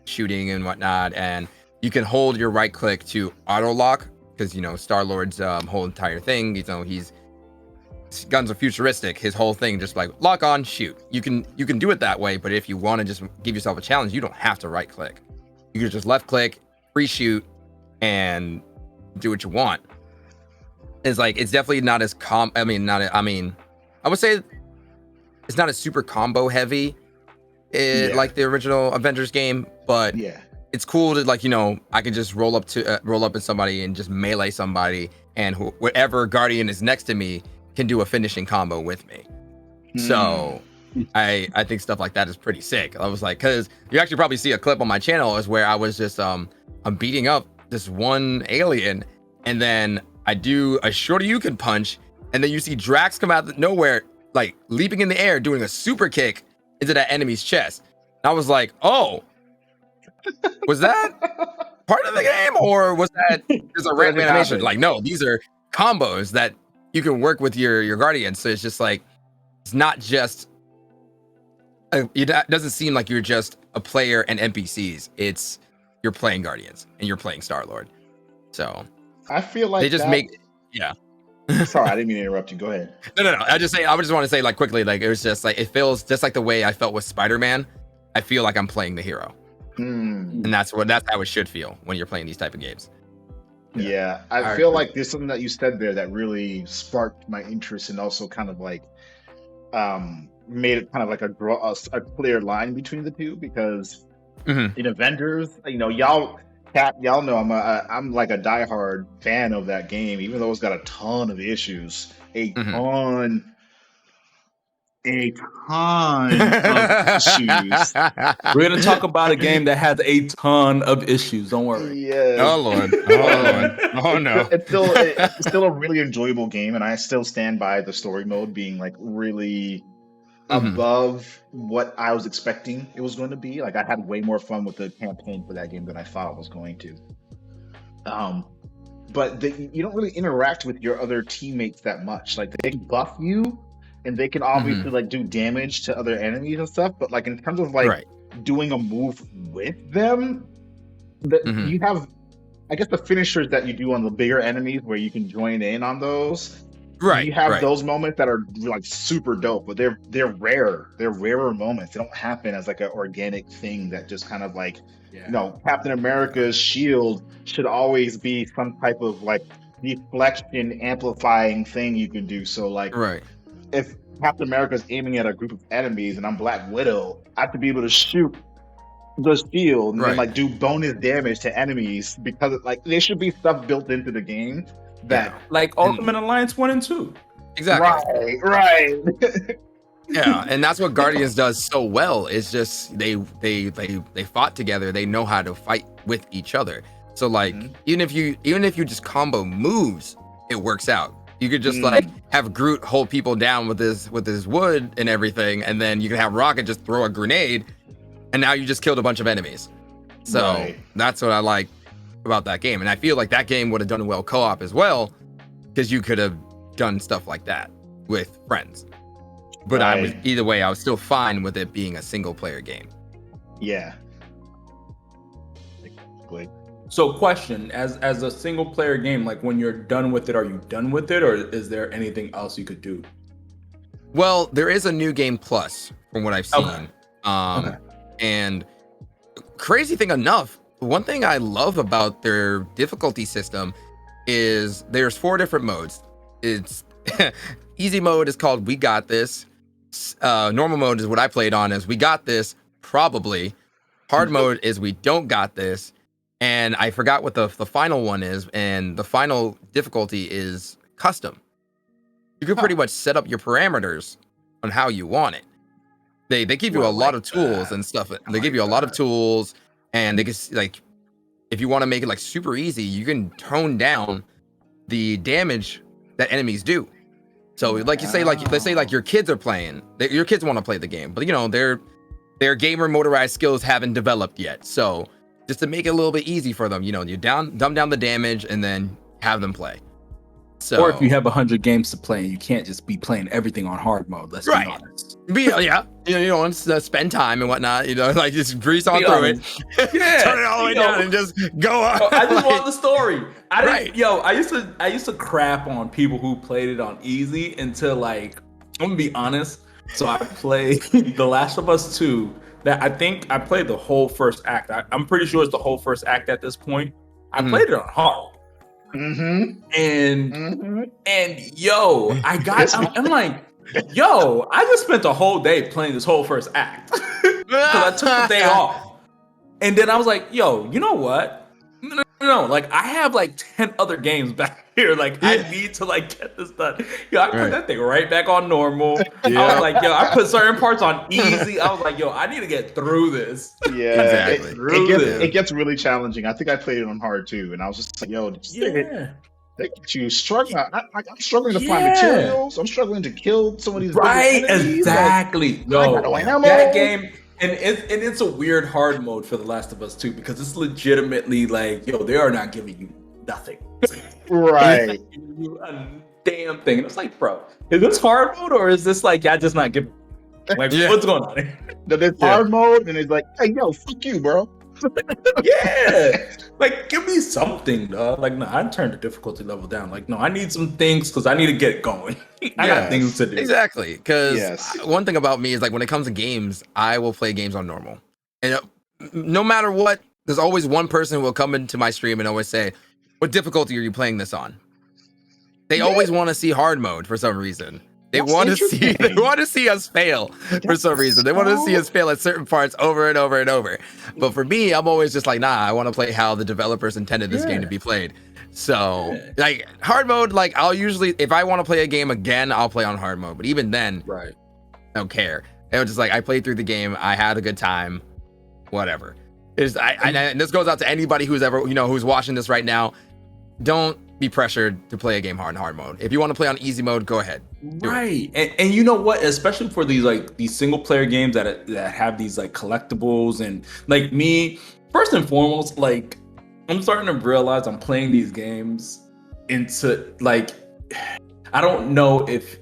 shooting and whatnot. And you can hold your right click to auto lock because Star-Lord's whole entire thing, his guns are futuristic. His whole thing just like lock on, shoot. You can do it that way, but if you want to just give yourself a challenge, you don't have to right click. You can just left click, free shoot, and do what you want. It's like it's definitely not as I would say it's not as super combo heavy like the original Avengers game, but it's cool to like I can just roll up in somebody and just melee somebody, and whatever Guardian is next to me can do a finishing combo with me. So I think stuff like that is pretty sick. I was like, because you actually probably see a clip on my channel is where I was just I'm beating up this one alien, and then I do a Shoryuken punch, and then you see Drax come out of nowhere, like leaping in the air, doing a super kick into that enemy's chest. And I was like, oh, was that part of the game, or was that just a random animation? Like, no, these are combos that you can work with your Guardians. So it's just like, it's not just, it doesn't seem like you're just a player and NPCs. It's, you're playing Guardians and you're playing Star-Lord. So I feel like they just Sorry, I didn't mean to interrupt you. Go ahead. No. I just want to say like quickly, like it was just like, it feels just like the way I felt with Spider-Man. I feel like I'm playing the hero. And that's how it should feel when you're playing these type of games. Yeah, I feel like there's something that you said there that really sparked my interest and also kind of like made it kind of like a clear line between the two, because in Avengers, y'all know I'm like a diehard fan of that game, even though it's got a ton of issues, a ton of issues. We're gonna talk about a game that has a ton of issues. Don't worry. Yeah. Oh Lord. Oh no. It's still a really enjoyable game, and I still stand by the story mode being like really above what I was expecting it was going to be. Like I had way more fun with the campaign for that game than I thought I was going to. But you don't really interact with your other teammates that much. Like they buff you, and they can obviously like do damage to other enemies and stuff. But like in terms of like doing a move with them, you have, I guess, the finishers that you do on the bigger enemies where you can join in on those. Right. You have those moments that are like super dope, but they're rare. They're rarer moments. They don't happen as like an organic thing that just kind of like, Captain America's shield should always be some type of like deflection amplifying thing you can do. So like, if Captain America's aiming at a group of enemies and I'm Black Widow, I have to be able to shoot the shield and then like do bonus damage to enemies, because like there should be stuff built into the game that like Ultimate Alliance 1 and 2. Exactly. Right. Yeah, and that's what Guardians does so well. It's just they fought together. They know how to fight with each other. So like even if you just combo moves, it works out. You could just like have Groot hold people down with his wood and everything, and then you can have Rocket just throw a grenade, and now you just killed a bunch of enemies. So that's what I like about that game, and I feel like that game would have done well co-op as well, because you could have done stuff like that with friends. But I was still fine with it being a single player game. Yeah. So question, as a single player game, like when you're done with it, are you done with it, or is there anything else you could do? Well, there is a new game plus from what I've seen. And crazy thing enough, one thing I love about their difficulty system is there's 4 different modes. It's easy mode is called We Got This. Normal mode is what I played on as We Got This, probably. Hard mode is We Don't Got This. And I forgot what the final one is, and the final difficulty is custom. You can pretty much set up your parameters on how you want it. They give you a lot of tools and stuff. They give you a lot of tools, and they can, like, if you want to make it like super easy, you can tone down the damage that enemies do. So like you say, like let's say like your kids are playing, your kids want to play the game, but you know their gamer motorized skills haven't developed yet. So just to make it a little bit easy for them, you know, you dumb down the damage and then have them play. So, or if you have 100 games to play, you can't just be playing everything on hard mode. Let's be honest. Yeah, you know, want to spend time and whatnot. You know, like just breeze on through it. Yeah, turn it all the way down and just go on. I just want the story. I used to crap on people who played it on easy until, like, I'm gonna be honest. So I played The Last of Us 2. That I think I played the whole first act. I'm pretty sure it's the whole first act at this point. I played it on hard. And yo, I'm like, yo, I just spent a whole day playing this whole first act because I took the day off. And then I was like, yo, you know what? No, like I have like 10 other games back here. Like I need to like get this done. Yo, I put that thing right back on normal. I was like, yo, I put certain parts on easy. I was like, yo, I need to get through this. Yeah, it gets really challenging. I think I played it on hard too, and I was just like, yo, they get you struggling. I'm struggling to find materials. I'm struggling to kill some of these. Right, exactly. Like, that game. And it's a weird hard mode for The Last of Us 2 because it's legitimately like, yo, they are not giving you nothing. Right. You a damn thing. And it's like, bro, is this hard mode or is this like, y'all just not giving? Like, what's going on here? There's hard mode and it's like, hey, yo, fuck you, bro. Like give me something, dog. Like, no, I turned the difficulty level down. Like, no, I need some things because I need to get going. I got things to do. Exactly, because one thing about me is like when it comes to games, I will play games on normal, and no matter what, there's always one person who will come into my stream and always say, "What difficulty are you playing this on?" They always want to see hard mode for some reason. They want to see us fail for some reason. They want to see us fail at certain parts over and over and over. But for me, I'm always just like, nah, I want to play how the developers intended this game to be played. So like hard mode, like I'll usually, if I want to play a game again, I'll play on hard mode. But even then, I don't care. It was just like, I played through the game. I had a good time, whatever. And this goes out to anybody who's ever, you know, who's watching this right now. Don't be pressured to play a game hard mode. If you want to play on easy mode, go ahead. And you know what? Especially for these single player games that have these like collectibles and like me, first and foremost, like I'm starting to realize I'm playing these games into like, I don't know if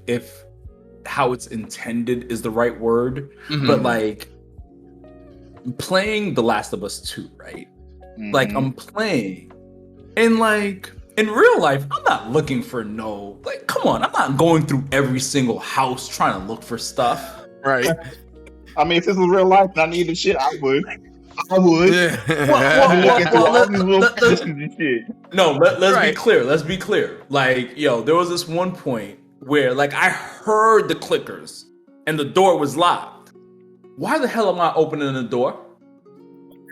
how it's intended is the right word, but like playing The Last of Us 2, right? Like I'm playing and like in real life, I'm not looking for like, come on, I'm not going through every single house trying to look for stuff. Right. I mean, if this was real life and I needed shit, I would. Let's be clear. Let's be clear. Like, yo, there was this one point where like I heard the clickers and the door was locked. Why the hell am I opening the door?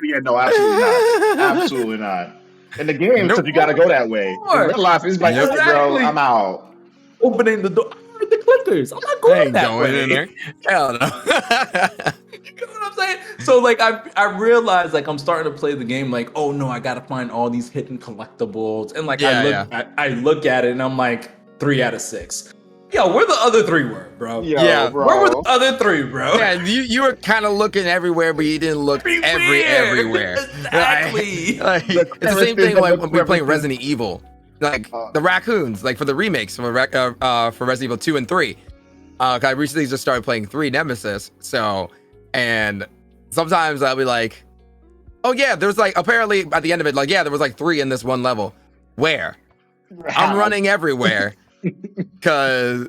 Yeah, no, absolutely not. Absolutely not. In the game, you got to go that way. In real life, it's like, hey, bro, I'm out. Opening the door. I heard the clickers. I'm not going that way. In there. Hell no. You know what I'm saying? So like I realized like I'm starting to play the game like, oh no, I gotta find all these hidden collectibles. And like I look at it and I'm like 3 out of 6. Yo, where the other 3 were, bro? Yo, bro. Where were the other 3, bro? Yeah, you were kind of looking everywhere, but you didn't look everywhere. Exactly. Like, it's the same thing like when we were playing Resident Evil. Like the raccoons, like for the remakes for Resident Evil 2 and 3. I recently just started playing 3 Nemesis. So, and sometimes I'll be like, oh yeah, there's like, apparently at the end of it, like, yeah, there was like 3 in this one level. Where? I'm running everywhere. Cause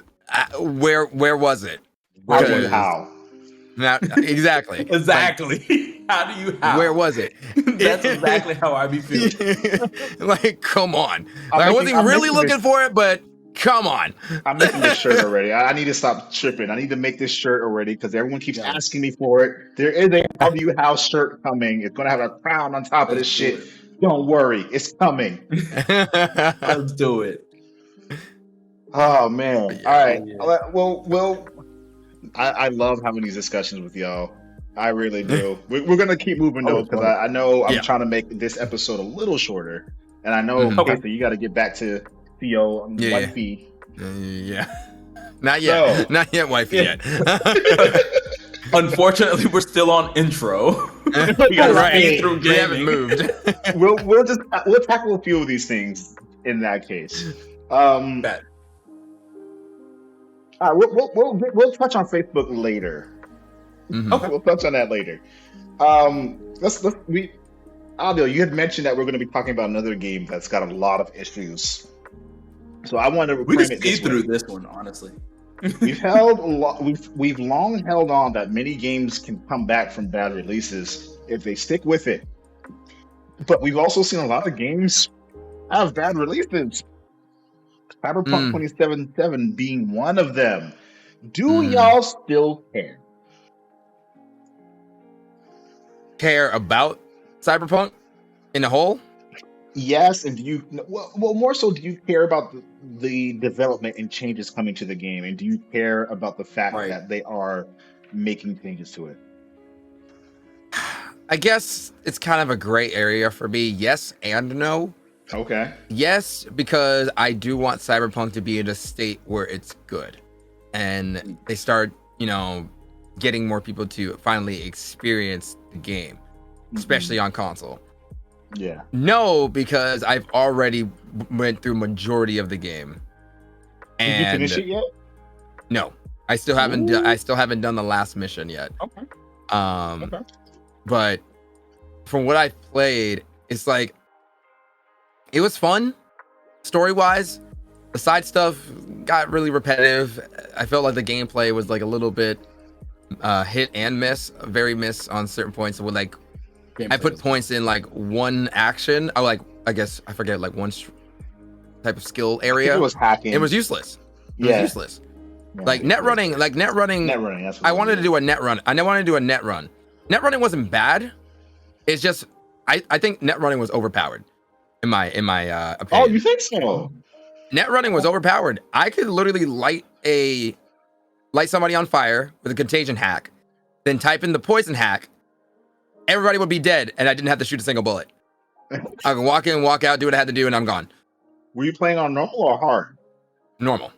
where was it? How? Not exactly. Exactly. How do you? Where was it? That's exactly how I be feeling. Like, come on. Like, I wasn't really looking for it, but come on. I'm making this shirt already. I need to stop tripping. I need to make this shirt already because everyone keeps asking me for it. There is a How Do You House shirt coming. It's gonna have a crown on top of this shit. Don't worry, it's coming. Let's do it. Oh man! All right. Well, I love having these discussions with y'all. I really do. We're gonna keep moving though because I know I'm trying to make this episode a little shorter, and I know Casey, you got to get back to Theo and wifey. Not yet. Not yet, wifey yet. Unfortunately, we're still on intro. We haven't moved. We'll tackle a few of these things in that case. We'll touch on Facebook later. Okay, we'll touch on that later. Aldo, you had mentioned that we're going to be talking about another game that's got a lot of issues. So I want to see through this one, honestly. We've long held on that many games can come back from bad releases if they stick with it. But we've also seen a lot of games have bad releases. Cyberpunk 2077 being one of them. Do y'all still care? Care about Cyberpunk in the whole? Yes, and do you? Well, more so, do you care about the development and changes coming to the game, and do you care about the fact that they are making changes to it? I guess it's kind of a gray area for me. Yes and no. Okay. Yes, because I do want Cyberpunk to be in a state where it's good, and they start, getting more people to finally experience the game, especially on console. Yeah. No, because I've already went through majority of the game. Did you finish it yet? No, I still haven't. I still haven't done the last mission yet. Okay. But from what I've played, it's like it was fun, story wise. The side stuff got really repetitive. I felt like the gameplay was like a little bit hit and miss, very miss on certain points. So with like. I put points in like one action. I forget like one type of skill area. It was hacking. It was useless. It was useless. Yeah, like net running. Net running. That's what I wanted to do a net run. I never wanted to do a net run. Net running wasn't bad. It's just I think net running was overpowered. In my opinion. Oh, you think so? Net running was overpowered. I could literally light somebody on fire with a contagion hack, then type in the poison hack. Everybody would be dead, and I didn't have to shoot a single bullet. I could walk in, walk out, do what I had to do, and I'm gone. Were you playing on normal or hard? Normal.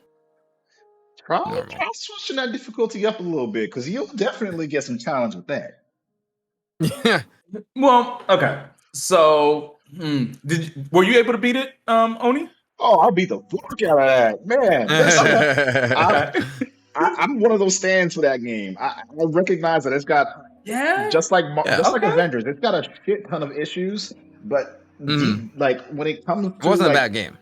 Try switching that difficulty up a little bit, because you'll definitely get some challenge with that. Yeah. Well, okay. So, were you able to beat it, Oni? Oh, I'll beat the fuck out of that, man. I'm one of those stands for that game. I recognize that it's got. Yeah, just like Avengers, it's got a shit ton of issues, but like when it comes to it wasn't a bad game.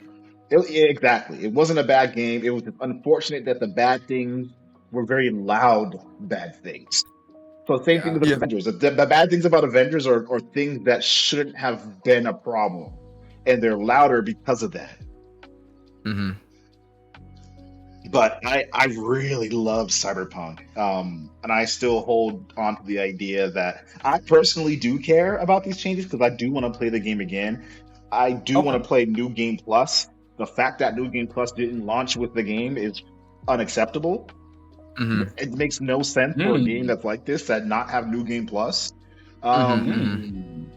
Exactly, it wasn't a bad game. It was unfortunate that the bad things were very loud bad things. So same thing with Avengers. The bad things about Avengers are things that shouldn't have been a problem, and they're louder because of that. Mm-hmm. But I really love Cyberpunk, and I still hold on to the idea that I personally do care about these changes because I do want to play the game again. I do want to play New Game Plus. The fact that New Game Plus didn't launch with the game is unacceptable. Mm-hmm. It makes no sense for a game that's like this that not have New Game Plus.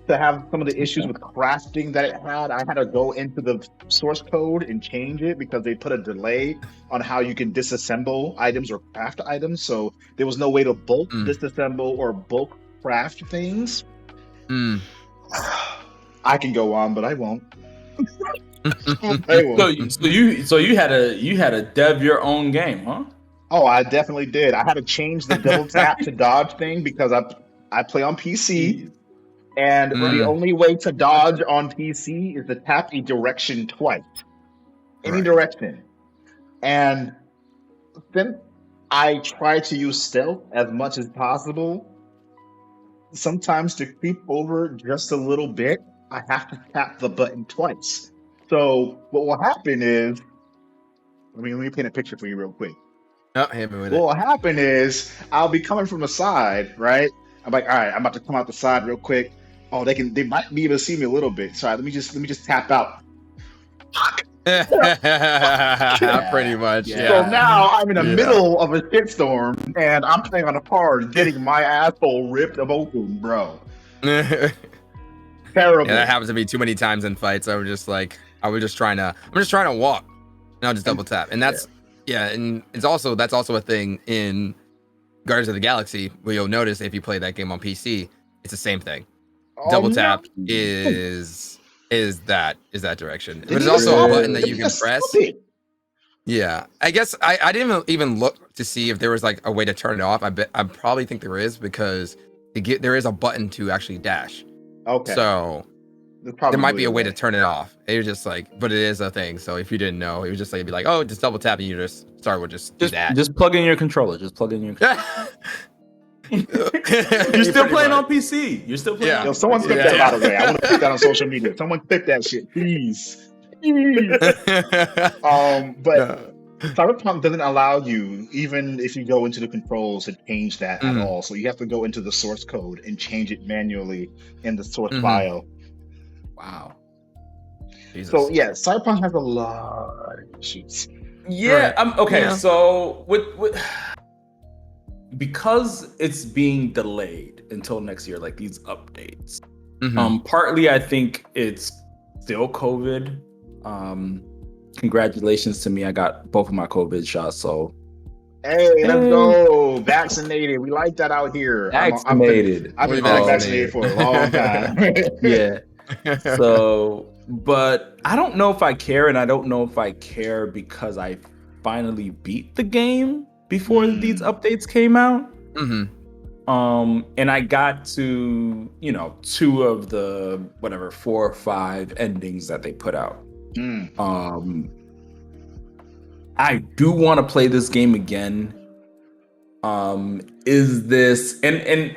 To have some of the issues with crafting that it had, I had to go into the source code and change it because they put a delay on how you can disassemble items or craft items. So there was no way to bulk disassemble or bulk craft things. I can go on, but I won't. I won't. So you had to dev your own game, huh? Oh, I definitely did. I had to change the double tap to dodge thing because I play on PC. And the only way to dodge on PC is to tap a direction twice. Any direction. And then I try to use stealth as much as possible. Sometimes to creep over just a little bit, I have to tap the button twice. So what will happen is, let me paint a picture for you real quick. Oh, hit me with What will happen is I'll be coming from the side, right? I'm like, all right, I'm about to come out the side real quick. Oh, they might be able to see me a little bit. Sorry, let me just tap out. it. Pretty much. Yeah. So now I'm in the middle of a shitstorm and I'm playing on a hard, getting my asshole ripped open, bro. Terrible. Yeah, that happens to me too many times in fights. I'm just trying to walk, and I'll just double tap, and that's and that's also a thing in Guardians of the Galaxy where you'll notice if you play that game on PC, it's the same thing. Double tap is that direction, but it's also a button that you can press. Yeah, I guess I didn't even look to see if there was like a way to turn it off. I probably think there is because there is a button to actually dash. Okay. So there might be a way to turn it off. It's just like, but it is a thing. So if you didn't know, it was just like, it'd be like, oh, just double tap and you just start with just do that. Just plug in your controller. You're still playing on PC. You're still playing. Yo, someone clip that, by the way. I want to put that on social media. Someone clip that shit, please. But Cyberpunk doesn't allow you, even if you go into the controls, to change that at all. So you have to go into the source code and change it manually in the source file. Wow. Jesus. So yeah, Cyberpunk has a lot of issues. Yeah. So with because it's being delayed until next year, like these updates. Partly I think it's still COVID. Congratulations to me. I got both of my COVID shots. So hey, let's go. Vaccinated. We like that out here. Vaccinated. I've been vaccinated for a long time. Yeah. So, but I don't know if I care, and I don't know if I care because I finally beat the game before these updates came out. And I got to, 2 of the 4 or 5 endings that they put out. I do want to play this game again. Is this and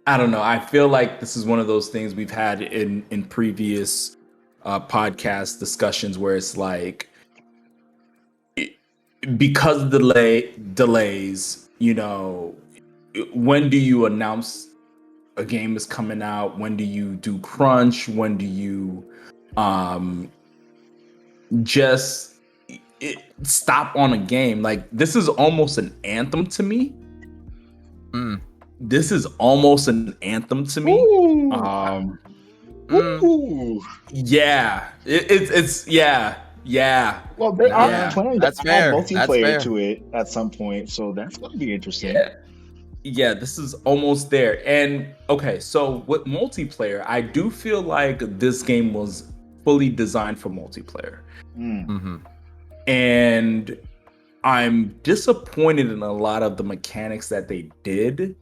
I don't know. I feel like this is one of those things we've had in previous podcast discussions where it's like, because of delays, when do you announce a game is coming out? When do you do crunch? When do you just stop on a game? Like, this is almost an anthem to me. This is almost an anthem to me. Yeah. It's yeah. Well, they are planning to add multiplayer fair. to it at some point, so that's going to be interesting. Yeah, this is almost there. And okay, so with multiplayer, I do feel like this game was fully designed for multiplayer. And I'm disappointed in a lot of the mechanics that they did,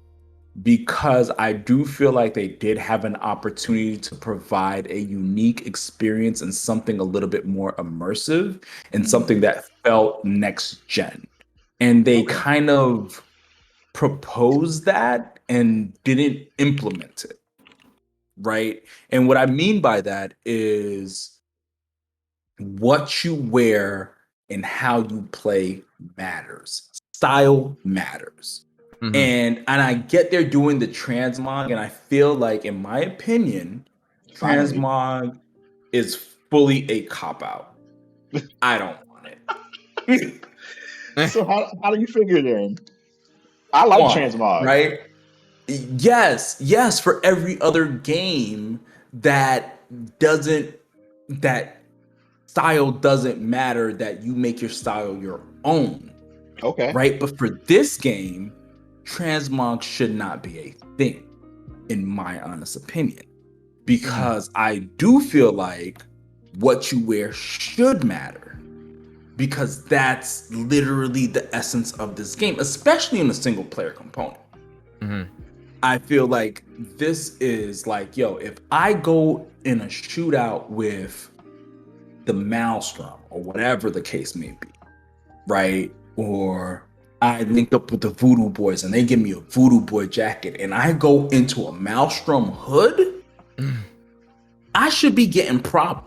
because I do feel like they did have an opportunity to provide a unique experience and something a little bit more immersive and something that felt next gen. And they kind of proposed that and didn't implement it, right? And what I mean by that is what you wear and how you play matters. Style matters. And I get they're doing the transmog, and I feel like, in my opinion, transmog is fully a cop-out. I don't want it. So how do you figure then? I like transmog. Right? Yes, for every other game that style doesn't matter, that you make your style your own. Okay. Right? But for this game, transmog should not be a thing, in my honest opinion. Because I do feel like what you wear should matter. Because that's literally the essence of this game, especially in the single player component. I feel like this is like, yo, if I go in a shootout with the Maelstrom or whatever the case may be, right? Or I link up with the Voodoo Boys and they give me a Voodoo Boy jacket and I go into a Maelstrom hood, I should be getting problems.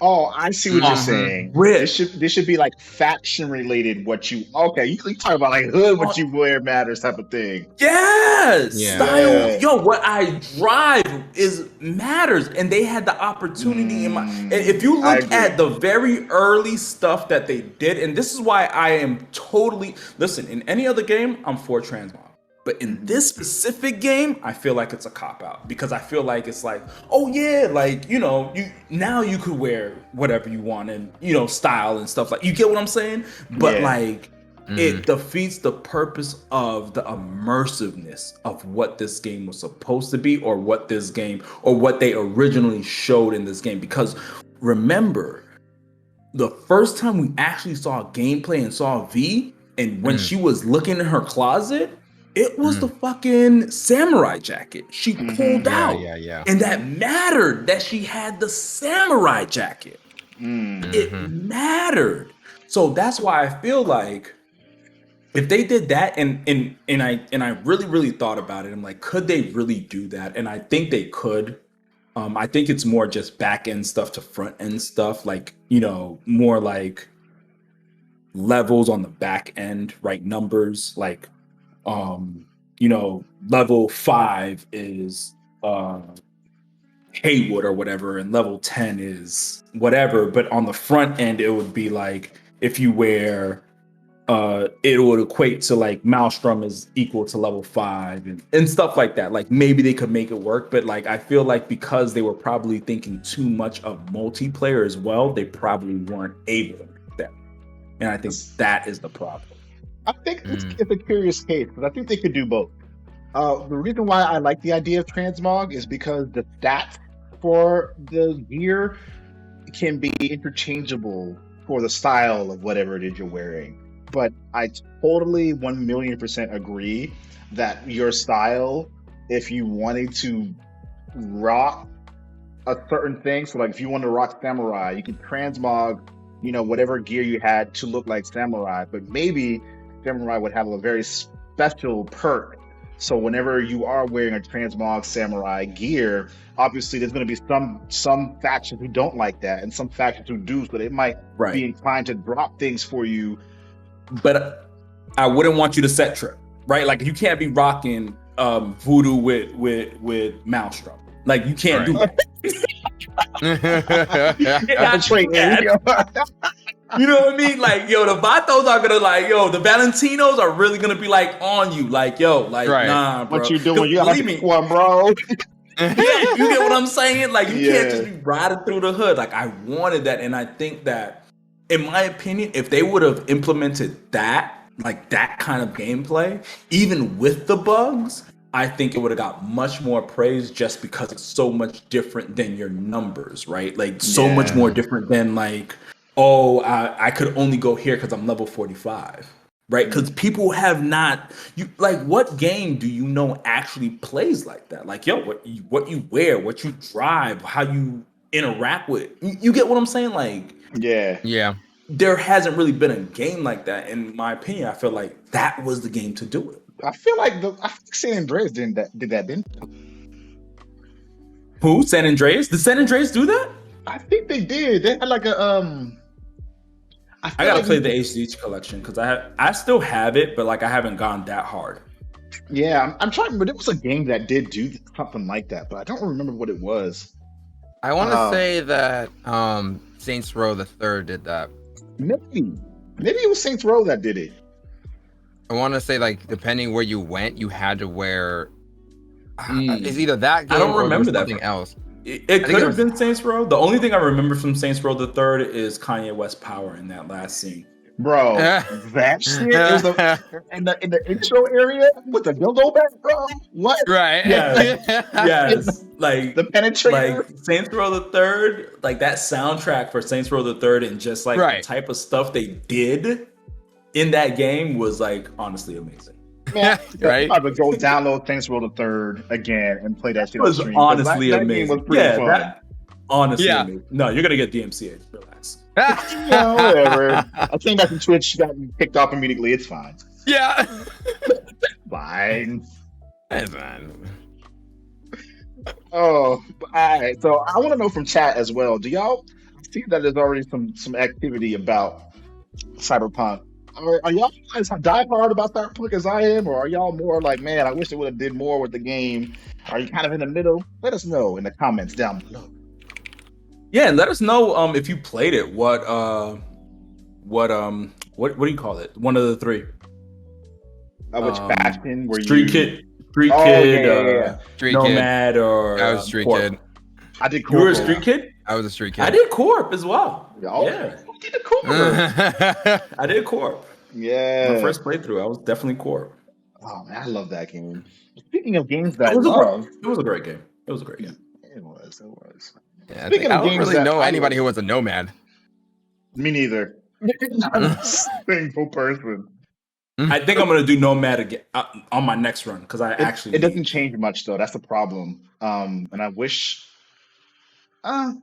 Oh, I see what you're saying. This should be like faction related. You talk about like hood, what you wear matters type of thing. Yes, Yeah. style. Yo, what I drive matters, and they had the opportunity in my. And if you look at the very early stuff that they did, and this is why I am totally listen. In any other game, I'm for transmog. But in this specific game, I feel like it's a cop-out because I feel like it's like, oh yeah, like, you know, you could wear whatever you want and, you know, style and stuff like, you get what I'm saying? But like, it defeats the purpose of the immersiveness of what this game was supposed to be, or what this game, or what they originally showed in this game. Because remember, the first time we actually saw gameplay and saw V, and when she was looking in her closet, it was the fucking samurai jacket she pulled out. Yeah. And that mattered that she had the samurai jacket. It mattered. So that's why I feel like if they did that, and I really thought about it, I'm like, could they really do that? And I think they could. I think it's more just back end stuff to front end stuff, like, you know, more like levels on the back end, right? Numbers, like, you know, level 5 is Haywood or whatever, and level 10 is whatever. But on the front end, it would be like, if you wear, it would equate to like Maelstrom is equal to level 5 and stuff like that. Like, maybe they could make it work, but like, I feel like because they were probably thinking too much of multiplayer as well, they probably weren't able to make that. And I think that is the problem. I think it's a curious case, but I think they could do both. The reason why I like the idea of transmog is because the stats for the gear can be interchangeable for the style of whatever it is you're wearing. But I totally 1,000,000% agree that your style, if you wanted to rock a certain thing, so like if you want to rock samurai, you can transmog, you know, whatever gear you had to look like samurai, but maybe samurai would have a very special perk. So whenever you are wearing a transmog samurai gear, obviously there's going to be some factions who don't like that and some factions who do, so they might be inclined to drop things for you. But I wouldn't want you to set trip, right? Like, you can't be rocking Voodoo with Maelstrom. Like, you can't do that. You know what I mean? Like, yo, the Vatos are gonna like, yo, the Valentinos are really gonna be like on you, like, yo, like, nah, bro. What you doing? You got like one, bro. You get what I'm saying? Like, you can't just be riding through the hood. Like, I wanted that, and I think that, in my opinion, if they would have implemented that, like that kind of gameplay, even with the bugs, I think it would have got much more praise, just because it's so much different than your numbers, right? Like, so much more different than like, oh, I could only go here because I'm level 45, right? Because people have not, what game do you know actually plays like that? Like, yo, what you wear, what you drive, how you interact with, you get what I'm saying? Like, yeah. There hasn't really been a game like that. In my opinion, I feel like that was the game to do it. I feel like San Andreas did that, didn't it? Who? San Andreas? Did San Andreas do that? I think they did. They had like a I gotta play the HD collection because I still have it, but like I haven't gone that hard. Yeah, I'm trying, but it was a game that did do something like that, but I don't remember what it was. I want to say that Saints Row the Third did that. Maybe it was Saints Row that did it. I want to say, like, depending where you went, you had to wear It's either that game I don't or remember there's that something else. It could have been Saints Row. The only thing I remember from Saints Row the Third is Kanye West power in that last scene. Bro, that shit is in the intro area with the dildo back, bro. What? Right. Yes. Like the penetrator. Like Saints Row the Third, like that soundtrack for Saints Row the Third, and just like the type of stuff they did in that game was like honestly amazing. Man, right? I'm about to go download Saints Row the Third again and play that shit. It was on stream, honestly that amazing. Game was pretty fun. Honestly, amazing. No, you're gonna get DMCA. Relax. Yeah, whatever. I came back from Twitch, got kicked off immediately. It's fine. Yeah. Fine. It's fine. Oh, all right. So I want to know from chat as well. Do y'all see that there's already some activity about Cyberpunk? Are y'all as die hard about Cyberpunk as I am, or are y'all more like, man, I wish they would have did more with the game? Are you kind of in the middle? Let us know in the comments down below. Yeah, and let us know if you played it. What do you call it? One of the three. Which faction were Street you? Kid, Street Nomad, Kid. or I was Street Corp. Kid. I did. You were a Street Kid? I was a Street Kid. I did Corp as well. Oh, yeah. You did the Corp. I did Corp. Yeah. My first playthrough, I was definitely Corp. Oh man, I love that game. Speaking of games that It was a great game. It was a great game. It was. Yeah, I don't really know anybody who was a nomad. Me neither. I'm a single person. I think I'm gonna do Nomad again on my next run because It doesn't change much though. That's the problem. And I wish. I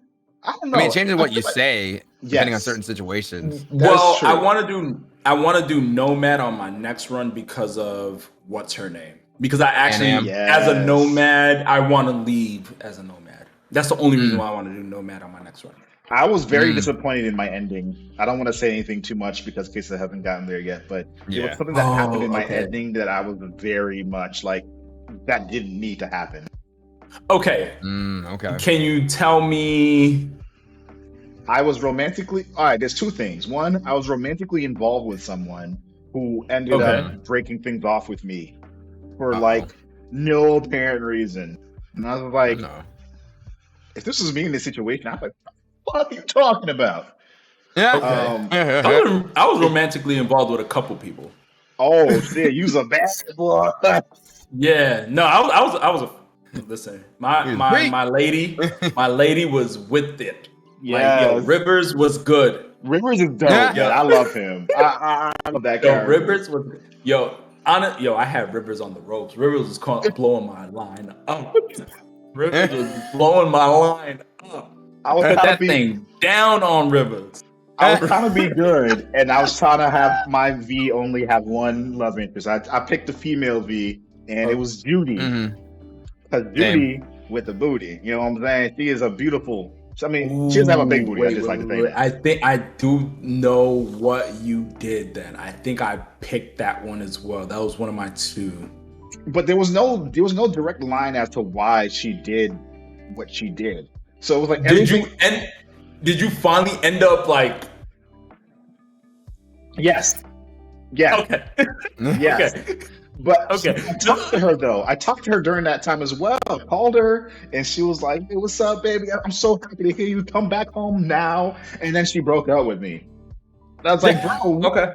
don't know. I mean, it changes what you say depending on certain situations. Well, I want to do Nomad on my next run because of what's her name. Because I actually, as a Nomad, I want to leave as a Nomad. That's the only reason why I want to do Nomad on my next run. I was very disappointed in my ending. I don't want to say anything too much because Kisa hasn't gotten there yet, but it was something that happened in my ending that I was very much like, that didn't need to happen. Okay. Okay. Can you tell me? I was romantically. All right, there's two things. One, I was romantically involved with someone who ended up breaking things off with me for like no apparent reason. And I was like, if this was me in this situation, I'm like, what are you talking about? Yeah. I was romantically involved with a couple people. Oh shit, you's a bad boy. Yeah. No, I was a. Listen, my lady was with it. Yeah, like, Rivers was good. Rivers is dope. Yeah, I love him. I love that guy. Rivers was I had Rivers on the ropes. Rivers was blowing my line up. Rivers was blowing my line up. I was put that thing down on Rivers. I was trying to be good, and I was trying to have my V only have one love interest. I picked the female V, and it was Judy. Because Judy with the booty, you know what I'm saying? She is a beautiful. I mean, she doesn't have a big booty. I just like to say that. I think I do know what you did then. I think I picked that one as well. That was one of my two. But there was no direct line as to why she did what she did. So it was like did you finally end up like? Yes. Yeah. Okay. Yes. Okay. But I talked to her though. I talked to her during that time as well. I called her and she was like, "Hey, what's up, baby? I'm so happy to hear you come back home now." And then she broke up with me. And I was like, "Bro, okay."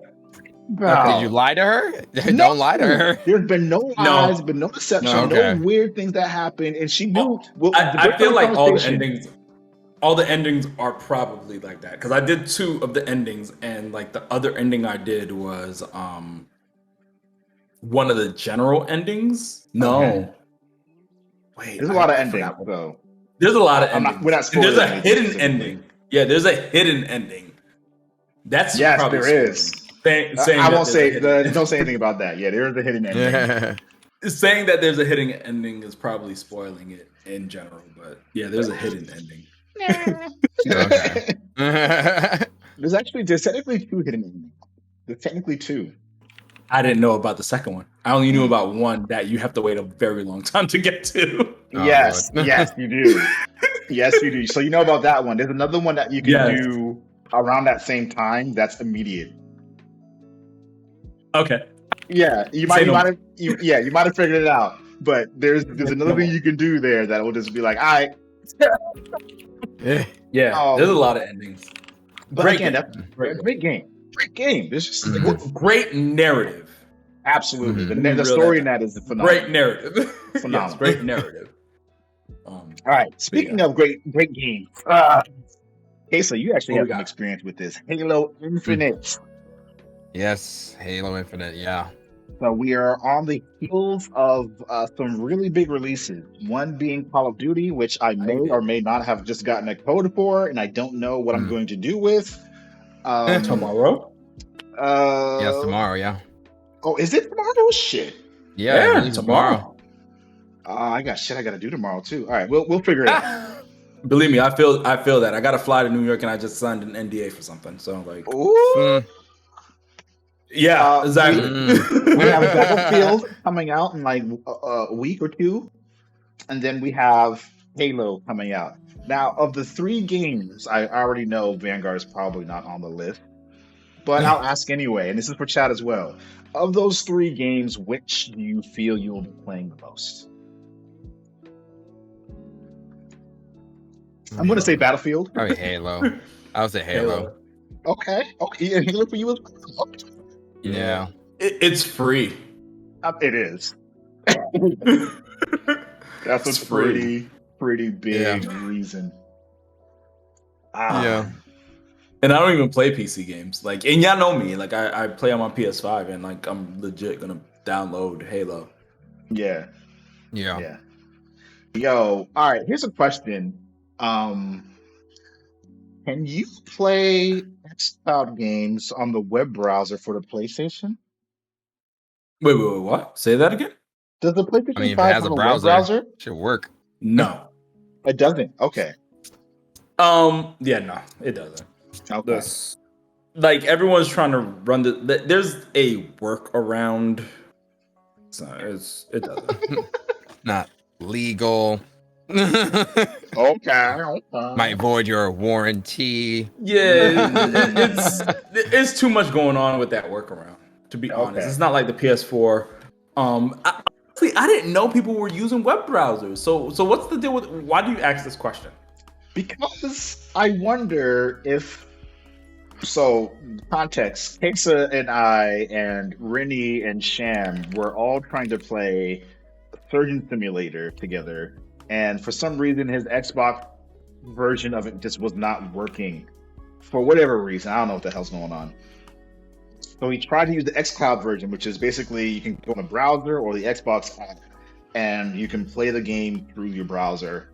Bro. Did you lie to her? No. Don't lie to her. There's been no lies, been no deception, no weird things that happened, and she knew. I feel like all the endings are probably like that because I did 2 of the endings, and like the other ending I did was one of the general endings. No, wait, there's a lot of endings though. There's a lot of endings. We're not spoiling. There's a hidden ending. Yeah, there's a hidden ending. That's probably there is. I won't say. Don't say anything about that. Yeah, there is a hidden ending. Saying that there's a hidden ending is probably spoiling it in general, but yeah, there's a hidden ending. There's technically 2 hidden endings. There's technically 2. I didn't know about the second one. I only knew about one that you have to wait a very long time to get to. Yes, you do. Yes, you do. So you know about that one. There's another one that you can do around that same time. That's immediate. Okay. Yeah, you might have figured it out. But there's another thing you can do there that will just be like, all right. Yeah, there's a lot of endings. But Great again, game. that's great game. Great game. It's just Great narrative. absolutely. Mhm. The story in that is phenomenal. Great narrative. Phenomenal. Yes, great narrative. All right. Speaking of great games, Kesa, you actually have some experience with this Halo Infinite. Yes, Halo Infinite. Yeah. So we are on the heels of some really big releases. One being Call of Duty, which I may or may not have just gotten a code for, and I don't know what I'm going to do with. Tomorrow? Yes, tomorrow. Yeah. Oh, is it tomorrow? Shit. Yeah, tomorrow. I got shit I got to do tomorrow too. All right, we'll figure it out. Believe me, I feel that. I got to fly to New York, and I just signed an NDA for something. So like, Ooh. Yeah, exactly. We have Battlefield coming out in like a week or two, and then we have Halo coming out. Now, of the 3 games, I already know Vanguard is probably not on the list, but I'll ask anyway, and this is for chat as well. Of those 3 games, which do you feel you'll be playing the most? I'm going to say Battlefield. Probably Halo. I would say Halo. Okay. Yeah, Halo for you as well. Yeah. It's free. It is. That's a pretty big reason. Yeah. And I don't even play PC games. Like, and y'all know me. Like, I play on my PS5, and like, I'm legit gonna download Halo. Yeah. Yeah. Yo, all right. Here's a question. Can you play Xboud games on the web browser for the PlayStation? Wait, what? Say that again? Does the PlayStation 5 if it have has a a web browser? should work. No. It doesn't. Okay. Yeah, no, it doesn't. Okay. Like, everyone's trying to run there's a workaround. So it doesn't. Not legal. Okay. Might void your warranty. Yeah, it's too much going on with that workaround. To be honest, it's not like the PS4. I didn't know people were using web browsers. So what's the deal with? Why do you ask this question? Because I wonder if. So context: Kesa and I and Rennie and Sham were all trying to play Surgeon Simulator together, and for some reason his Xbox version of it just was not working for whatever reason. I don't know what the hell's going on. So he tried to use the xCloud version, which is basically you can go in the browser or the Xbox app, and you can play the game through your browser,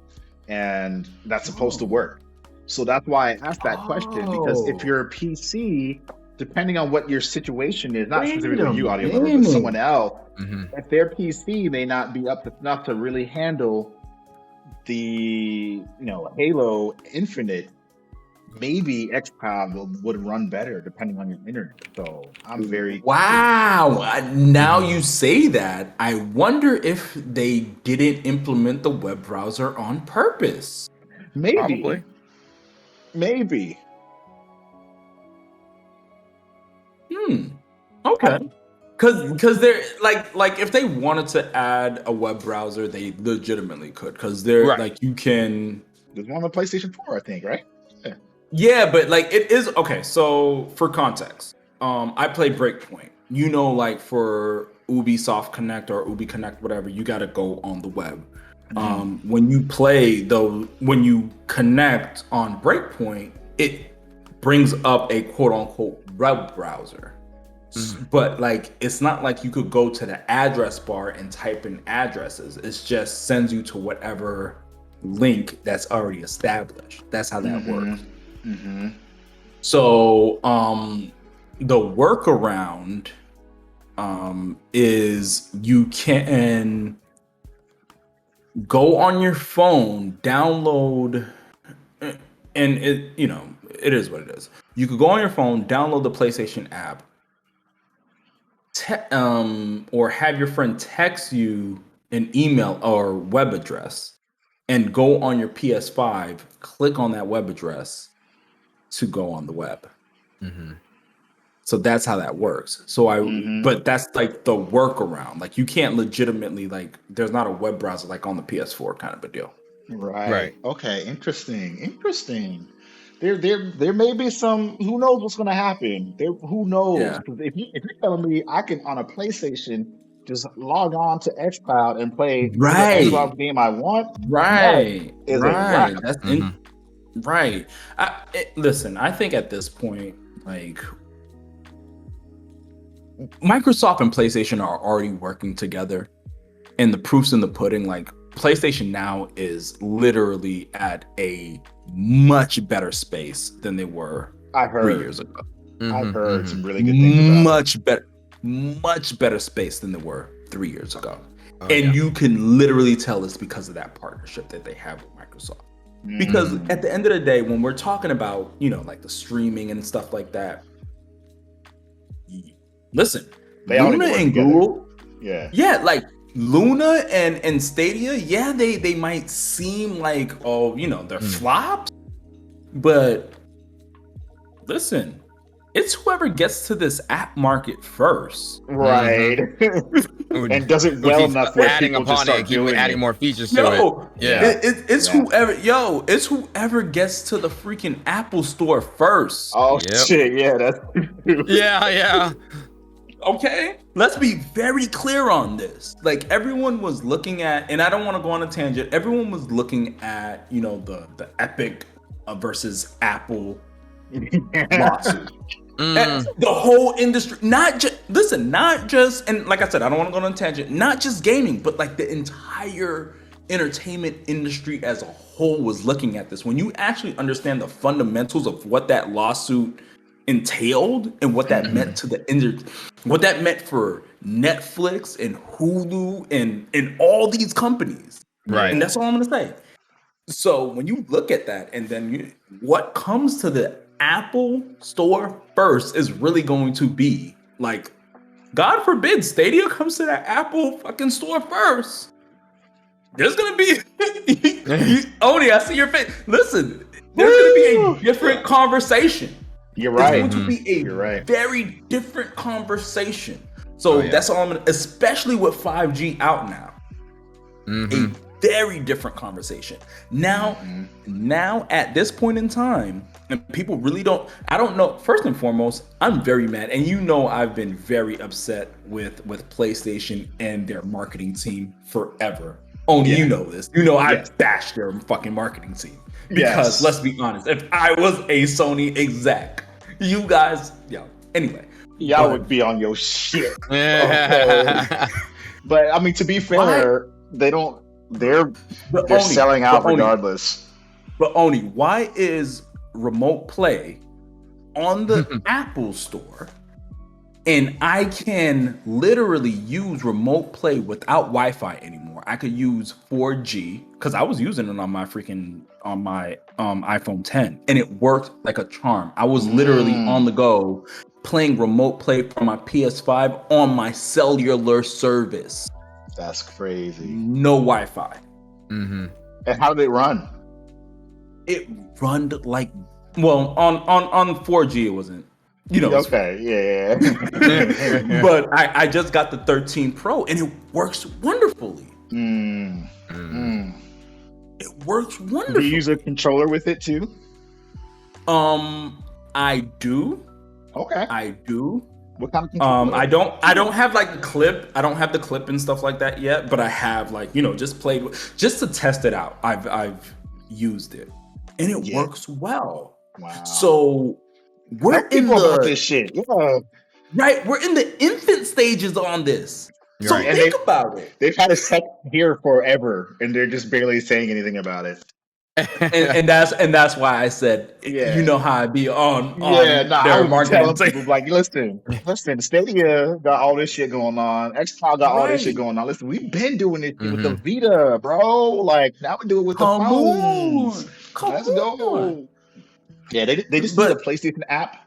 and that's supposed to work. So that's why I asked that question, because if you're a PC, depending on what your situation is, not specifically you, audio lover, but someone else, if their PC may not be up to snuff to really handle the Halo Infinite, maybe XCOM would run better depending on your internet. So I'm very Now you say that, I wonder if they didn't implement the web browser on purpose. Maybe. Probably. Maybe. Okay. Because they're like if they wanted to add a web browser, they legitimately could. Because they're like, you can. There's one on the PlayStation 4, I think, right? Yeah, but like it is okay. So for context, I play Breakpoint. Like for Ubisoft Connect or Ubi Connect, whatever, you got to go on the web. When you play when you connect on Breakpoint, it brings up a quote unquote web browser. But like, it's not like you could go to the address bar and type in addresses. It just sends you to whatever link that's already established. That's how that works. So the workaround is you can go on your phone, download, and it is what it is. You could go on your phone, download the PlayStation app, or have your friend text you an email or web address, and go on your PS5, click on that web address to go on the web. So that's how that works. But that's like the workaround. Like you can't legitimately there's not a web browser like on the PS4 kind of a deal. Right. Okay. Interesting. There may be some. Who knows what's going to happen? Who knows? Yeah. 'Cause if you're telling me I can on a PlayStation just log on to Xboud and play Right. the Xbox game I want, Right. that is a Right. wrap. That's right. Listen, I think at this point, Microsoft and PlayStation are already working together, and the proof's in the pudding. PlayStation now is literally at a much better space than they were 3 years ago. I've heard some really good things about much better space than they were 3 years ago. Oh, And you can literally tell it's because of that partnership that they have with Microsoft. Because at the end of the day, when we're talking about, the streaming and stuff like that, listen, They all Luna need to work and together. Google, Yeah. Luna and Stadia, they might seem like, they're flops, but listen, it's whoever gets to this app market first. Right. And does it well enough where adding people just upon start it, keep doing adding it. more features to it. Yeah. It's whoever gets to the freaking Apple store first. Oh Yep. shit! Yeah, that's Yeah. Okay, let's be very clear on this. Everyone was looking at, and I don't want to go on a tangent. Everyone was looking at, the Epic versus Apple lawsuit. And the whole industry, not just, and like I said, I don't want to go on a tangent. Not just gaming, but the entire entertainment industry as a whole was looking at this. When you actually understand the fundamentals of what that lawsuit entailed and what that meant to the industry, what that meant for Netflix and Hulu and all these companies, Right. And that's all I'm gonna say. So when you look at that, and then what comes to the Apple store first is really going to be God forbid Stadia comes to that Apple fucking store first. There's gonna be Oni, I see your face. Listen, there's gonna be a different conversation. You're right. It's going to be a very different conversation. So that's all I'm gonna, especially with 5G out now. A very different conversation. Now at this point in time, and people really I don't know, first and foremost, I'm very mad. And I've been very upset with PlayStation and their marketing team forever. Only you know this. I bashed their fucking marketing team. Because let's be honest, if I was a Sony exec, you guys, anyway. Y'all would be on your shit. Okay. But I mean, to be fair, they're selling out regardless. But Oni, why is remote play on the Apple store and I can literally use remote play without Wi-Fi anymore? I could use 4G because I was using it on my iPhone 10 and it worked like a charm. I was literally on the go playing remote play from my PS5 on my cellular service. That's crazy. No Wi-Fi. And how did it run? It run on 4G it wasn't. Okay, yeah. But I just got the 13 Pro and it works wonderfully. It works wonderfully. Do you use a controller with it too? I do. Okay. I do. What kind of controller? I don't have the clip. I don't have the clip and stuff like that yet, but I have just played just to test it out. I've used it and it works well. Wow. So we're in this shit. Yeah. Right, we're in the infant stages on this. So think about it. They've had a tech here forever, and they're just barely saying anything about it. and that's why I said, you know how I be on their marketing. People listen, Stadia got all this shit going on. Xboud got all this shit going on. Listen, we've been doing this shit with the Vita, bro. Now we do it with the phones. Let's go. Yeah, they just need a PlayStation app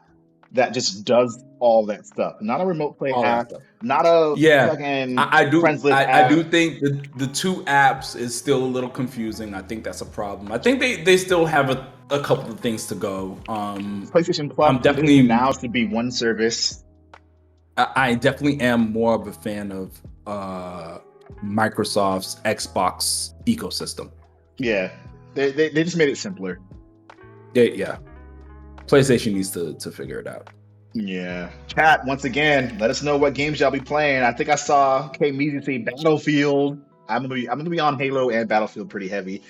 that just does all that stuff. Not a remote play app. Not a fucking I do app. think the two apps is still a little confusing. I think that's a problem. I think they still have a couple of things to go. PlayStation Plus. I'm definitely now should be one service. I definitely am more of a fan of Microsoft's Xbox ecosystem. Yeah, they just made it simpler. Yeah. PlayStation needs to figure it out. Yeah. Chat, once again, let us know what games y'all be playing. I think I saw K Media say Battlefield. I'm gonna be on Halo and Battlefield pretty heavy.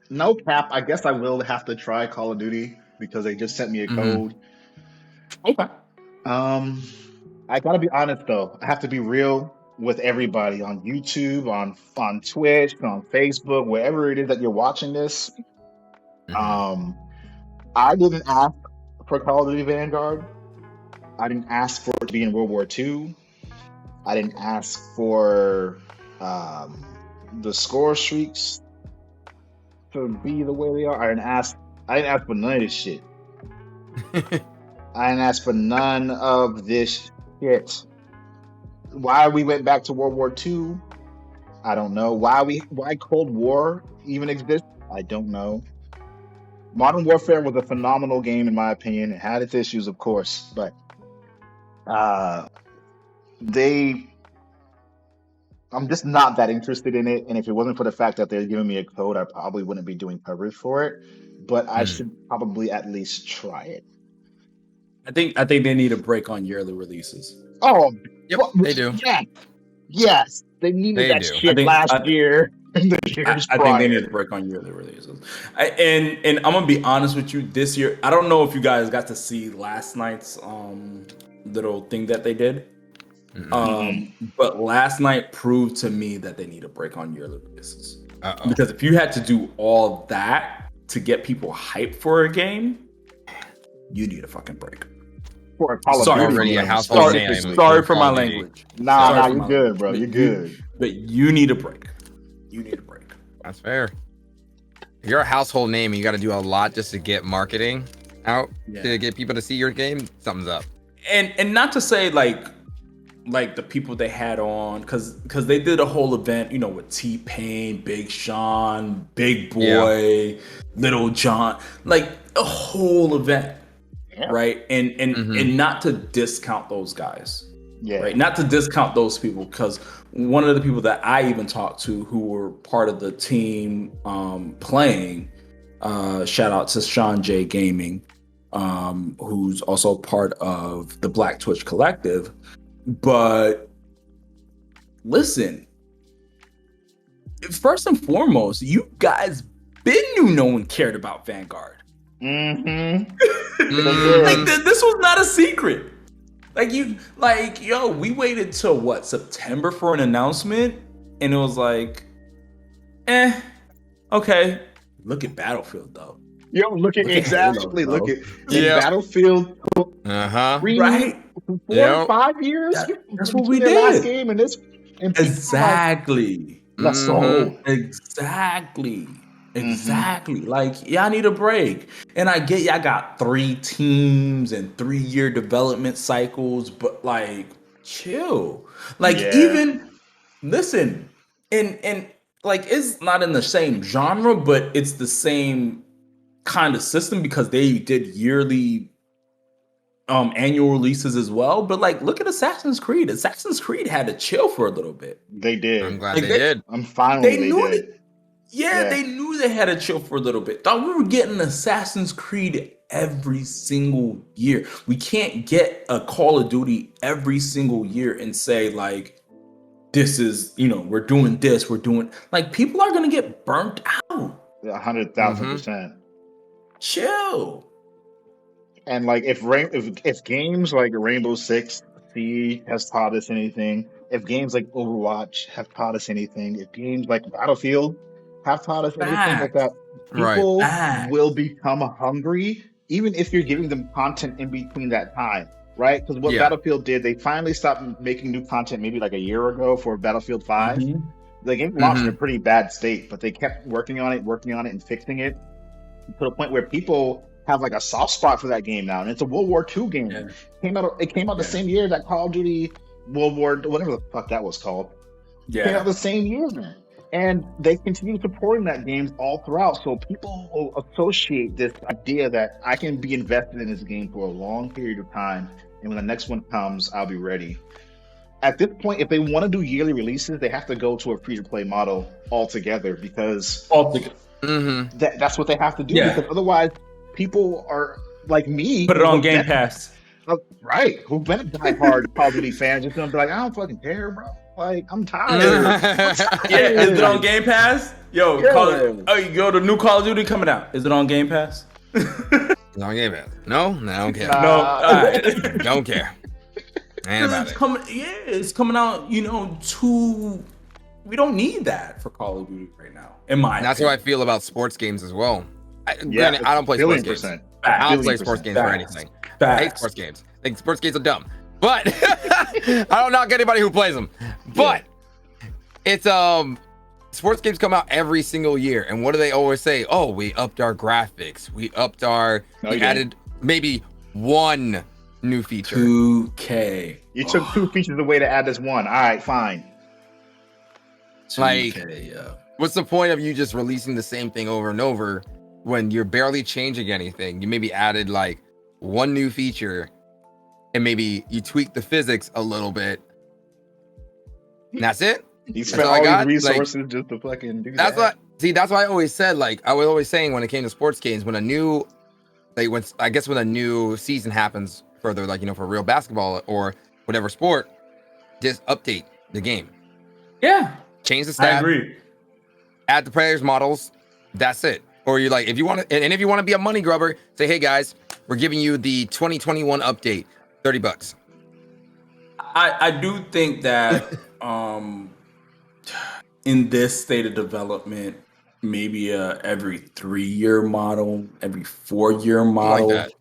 No cap, I guess I will have to try Call of Duty because they just sent me a code. Okay. I gotta be honest though. I have to be real with everybody on YouTube, on Twitch, on Facebook, wherever it is that you're watching this. I didn't ask for Call of Duty Vanguard. I didn't ask for it to be in World War II. I didn't ask for the score streaks to be the way they are. I didn't ask for none of this shit. I didn't ask for none of this shit. Why we went back to World War II, I don't know. Why Cold War even exists, I don't know. Modern Warfare was a phenomenal game in my opinion. It had its issues, of course, but I'm just not that interested in it. And if it wasn't for the fact that they're giving me a code, I probably wouldn't be doing coverage for it. But I should probably at least try it. I think they need a break on yearly releases. Oh, yep, they do. Yes, they needed that shit last year. I think they need a break on yearly releases. And I'm gonna be honest with you. This year, I don't know if you guys got to see last night's little thing that they did. But last night proved to me that they need a break on yearly releases. Because if you had to do all that to get people hyped for a game, you need a fucking break. For a Call of Duty. Sorry for my language. Nah, you're good, bro. You're good. But you need a break. You need a break. That's fair. If you're a household name and you got to do a lot just to get marketing out to get people to see your game, something's up. And not to say like the people they had on, because they did a whole event, with T-Pain, Big Sean, Big Boy, Little John, like a whole event, right? And not to discount those guys, right? Not to discount those people, because one of the people that I even talked to who were part of the team playing, shout out to Sean J Gaming, who's also part of the Black Twitch Collective. But listen, first and foremost, you guys knew no one cared about Vanguard. This was not a secret. We waited till September for an announcement, and it was like, okay. Look at Battlefield though. Look at Battlefield. Right. 4 or 5 years. That's what we did. Last game and exactly. Let's go. Exactly. Like, y'all need a break. And I get y'all got 3 teams and 3-year development cycles, but like, chill. Like, even listen, and like, it's not in the same genre, but it's the same kind of system because they did yearly annual releases as well. But like, look at Assassin's Creed. Assassin's Creed had to chill for a little bit. They did. I'm glad they did. I'm fine with they did. They knew they had to chill for a little bit. Thought we were getting Assassin's Creed every single year. We can't get a Call of Duty every single year and say like, this is, we're doing this, we're doing, like, people are going to get burnt out. 100,000%. Chill. And like, if games like Rainbow Six Siege has taught us anything, if games like Overwatch have taught us anything, if games like Battlefield have taught us anything like that, people will become hungry, even if you're giving them content in between that time, right? Because what Battlefield did, they finally stopped making new content maybe like a year ago for Battlefield 5. The game launched in a pretty bad state, but they kept working on it and fixing it to the point where people have like a soft spot for that game now, and it's a World War II game. It came out the same year that Call of Duty World War, whatever the fuck that was called. It came out the same year, man. And they continue supporting that game all throughout. So people will associate this idea that I can be invested in this game for a long period of time. And when the next one comes, I'll be ready. At this point, if they want to do yearly releases, they have to go to a free-to-play model altogether because that's what they have to do. Yeah. Because otherwise, people are like me. Put it on Game Pass. Right. Who been a diehard Call of Duty fan just gonna be like, I don't fucking care, bro. Like, I'm tired. Yeah, is it on Game Pass? Yo, Yeah. the new Call of Duty coming out. Is it on Game Pass? It's on Game Pass. No, I don't care. No, all right. Don't care. Ain't about it. It's coming out. We don't need that for Call of Duty right now. In my That's opinion. how I feel about sports games as well. Yeah, Granted, I don't play sports games. %. I don't play Billion sports %. games for anything. I hate Facts. sports games. I think sports games are dumb. But I don't knock anybody who plays them. But it's sports games come out every single year, and what do they always say? Oh, we upped our graphics. We added maybe one new feature. 2K. You took 2 features away to add this one. All right, fine. 2K, yeah. What's the point of you just releasing the same thing over and over when you're barely changing anything? You maybe added like one new feature and maybe you tweak the physics a little bit. And that's it. You That's spent all I all got? these resources just to fucking do That's that. that's why I always said, like, I was always saying when it came to sports games, when a new season happens further, like, for real basketball or whatever sport, just update the game. Yeah. Change the I stats. agree. Add the players models. That's it. Or you like, if you want to, and if you want to be a money grubber, say, hey guys, we're giving you the 2021 update, $30. I do think that in this state of development, maybe every 3-year model, every 4-year model, Like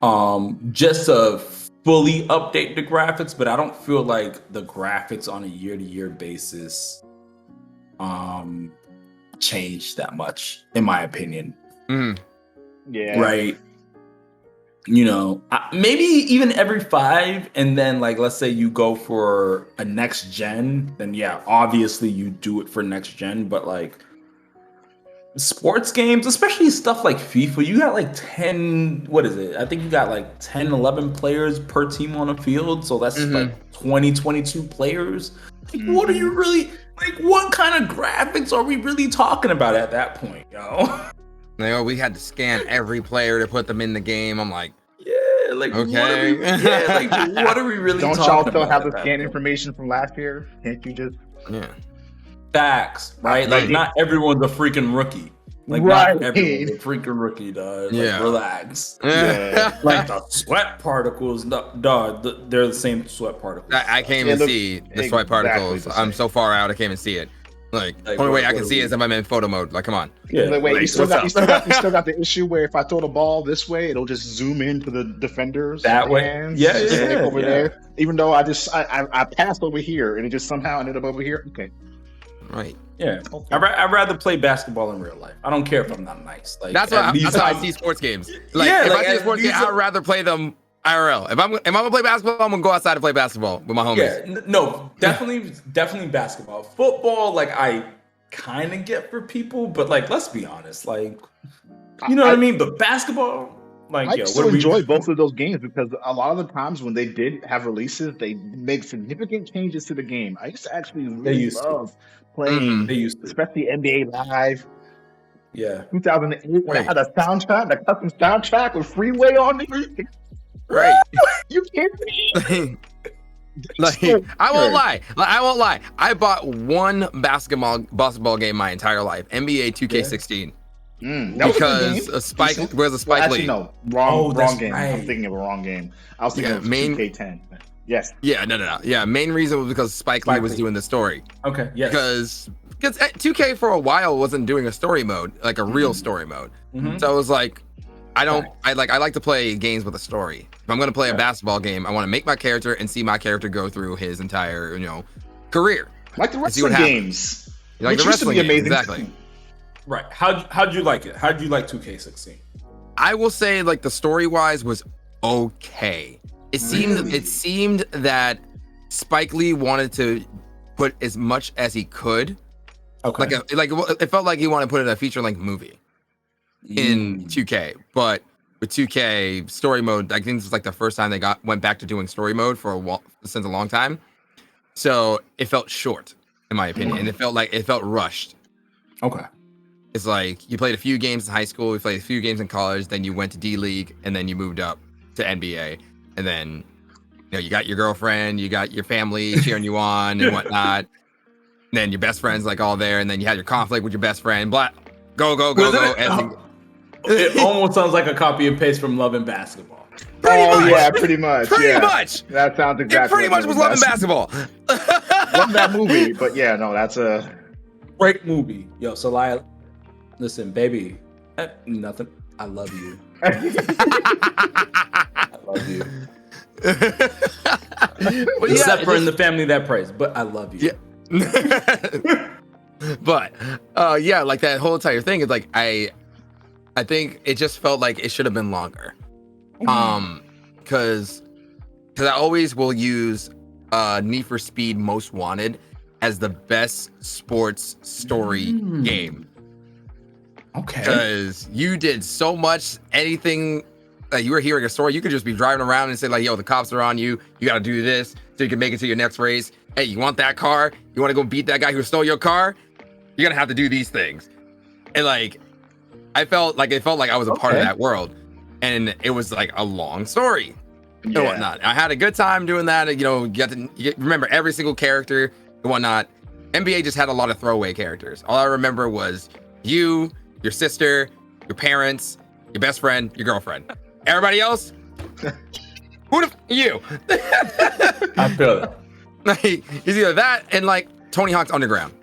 that. just to fully update the graphics, but I don't feel like the graphics on a year-to-year basis change that much, in my opinion. Yeah. Right. Maybe even every 5, and then like, let's say you go for a next gen, then yeah, obviously you do it for next gen, but like sports games, especially stuff like FIFA, you got like 10, what is it? I think you got like 10, 11 players per team on a field. So that's like 20, 22 players. Like, what are you really, like, what kind of graphics are we really talking about at that point, We had to scan every player to put them in the game. I'm like, yeah, like, okay. what are we really Don't talking y'all about? still have the at that scan point? information from last year? Can't you just? yeah. Facts, right? Like, not everyone's a freaking rookie. Like, Right. not everyone's a freaking rookie, dog. Like, Yeah. relax. Yeah. Like, the sweat particles, dog, they're the same sweat particles. I can't even see the sweat particles. I'm so far out, I can't even see it. Like, only way I can see it is if I'm in photo mode. Like, come on. Yeah. Like, wait, like, you still what's got up? you still got the issue where if I throw the ball this way, it'll just zoom into the defenders That way? hands, Yeah, just like yeah, over yeah. there. Even though I passed over here and it just somehow ended up over here. Okay. Right. Yeah. I'd rather play basketball in real life. I don't care if I'm not nice. Like, That's at how least I I'm- see sports games. Like, Yeah, if like, I see a at sports game, least I'd rather play them IRL. If I'm gonna play basketball, I'm gonna go outside and play basketball with my homies. Yeah, no, definitely basketball. Football, like, I kind of get for people, but like, let's be honest, like, you know what I mean? But basketball, like, I yo, still enjoy both of those games because a lot of the times when they did have releases, they made significant changes to the game. I used to actually really love playing, They used to. especially NBA Live. Yeah. 2008 when I had a soundtrack, a custom soundtrack with Freeway on it. Right. You can't be. Like, I won't lie. I bought one basketball game my entire life, NBA 2K16. That was a good Because game. a Spike, Decent. where's a Spike Actually, Lee? no, wrong that's game. right. I'm thinking of a wrong game. I was thinking Yeah, of main- 2K10. Yes. Yeah, no. Yeah, main reason was because Spike Lee was doing the story. Okay. Yes. Because 2K for a while wasn't doing a story mode, like a real story mode. So it was like, I like to play games with a story. If I'm gonna play a basketball game, I want to make my character and see my character go through his entire, career. Like the see what wrestling happens. games. Like which the used to wrestling be games, amazing. exactly. Right. How'd you like it? How'd you like 2K16? I will say, like, the story wise was okay. It seemed that Spike Lee wanted to put as much as he could Okay. It felt like he wanted to put in a feature-length movie in 2K, but with 2K story mode, I think this was like the first time they went back to doing story mode since a long time. So it felt short, in my opinion, and it felt rushed. Okay. It's like you played a few games in high school, you played a few games in college, then you went to D League, and then you moved up to NBA, and then you got your girlfriend, you got your family cheering you on and whatnot. And then your best friend's like all there, and then you had your conflict with your best friend. Go. It almost sounds like a copy and paste from Love and Basketball. Yeah, pretty much. Pretty much. That sounds exactly. It pretty much was Love and Basketball. Love that movie, but yeah, no, that's a great movie. Yo, Salaya, listen, baby, nothing. I love you. I love you. Except for in the family that prays, but I love you. Yeah. But like that whole entire thing is like I think it just felt like it should have been longer. Because I always will use Need for Speed Most Wanted as the best sports story game. Okay. Because you did so much, anything that you were hearing a story, you could just be driving around and say like, yo, the cops are on you. You got to do this so you can make it to your next race. Hey, you want that car? You want to go beat that guy who stole your car? You're going to have to do these things. And like, it felt like I was a part of that world. And it was like a long story and whatnot. I had a good time doing that. You remember every single character and whatnot. NBA just had a lot of throwaway characters. All I remember was you, your sister, your parents, your best friend, your girlfriend. Everybody else? You. I feel it. Like, it's either that and like Tony Hawk's Underground.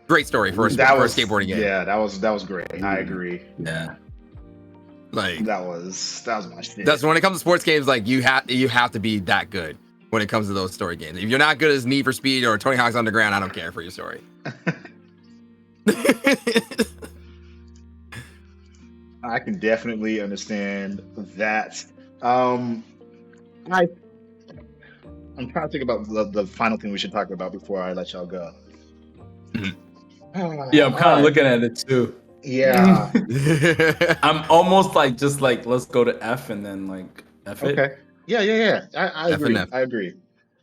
Great story for a skateboarding game. Yeah, that was great. I agree. Yeah. Like that was my shit. That's when it comes to sports games, like you have to be that good when it comes to those story games. If you're not good as Need for Speed or Tony Hawk's Underground, I don't care for your story. I can definitely understand that. I'm trying to think about the final thing we should talk about before I let y'all go. Yeah, I'm kind of looking at it too. Yeah. I'm almost like let's go to F and then like F it. Okay. Yeah. I agree. I agree.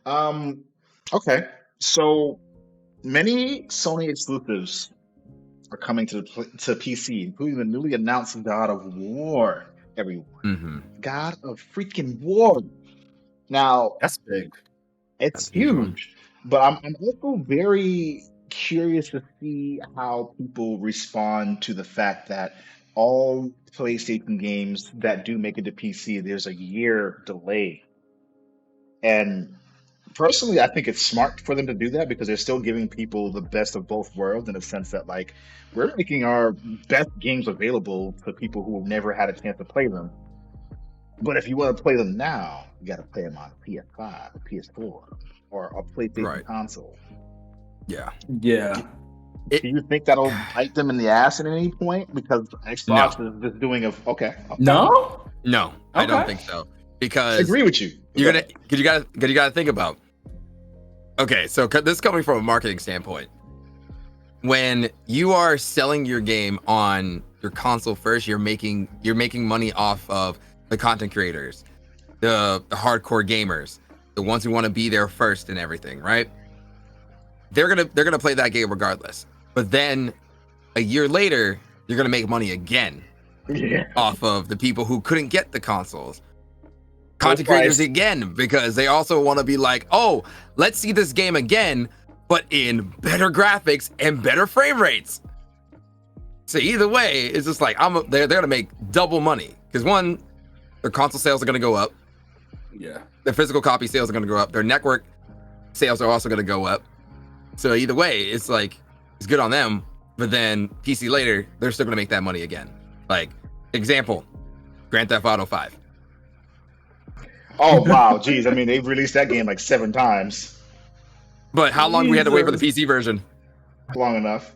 Okay. So many Sony exclusives are coming to PC, including the newly announced God of War. Everyone. God of freaking War. Now that's big. It's huge. But I'm also very curious to see how people respond to the fact that all PlayStation games that do make it to PC, there's a year delay. And personally, I think it's smart for them to do that because they're still giving people the best of both worlds in a sense that like we're making our best games available to people who have never had a chance to play them. But if you want to play them now, you got to play them on PS5, or PS4, or a PlayStation console. Yeah. Do you think that'll bite them in the ass at any point? Because Xbox is just doing okay. No, I don't think so. Because I agree with you. You gotta think about. Okay, so this is coming from a marketing standpoint. When you are selling your game on your console first, you're making money off of the content creators, the hardcore gamers, the ones who want to be there first and everything, right? They're gonna play that game regardless. But then a year later, you're gonna make money again off of the people who couldn't get the consoles. Content creators again, because they also want to be like, oh, let's see this game again, but in better graphics and better frame rates. So either way, it's just like they're gonna make double money because one, their console sales are gonna go up. Yeah. Their physical copy sales are gonna go up. Their network sales are also gonna go up. So either way, it's like it's good on them, but then PC later, they're still gonna make that money again. Like example, Grand Theft Auto 5. Oh wow, geez. I mean, they've released that game like 7 times. But how long we had to wait for the PC version? Long enough.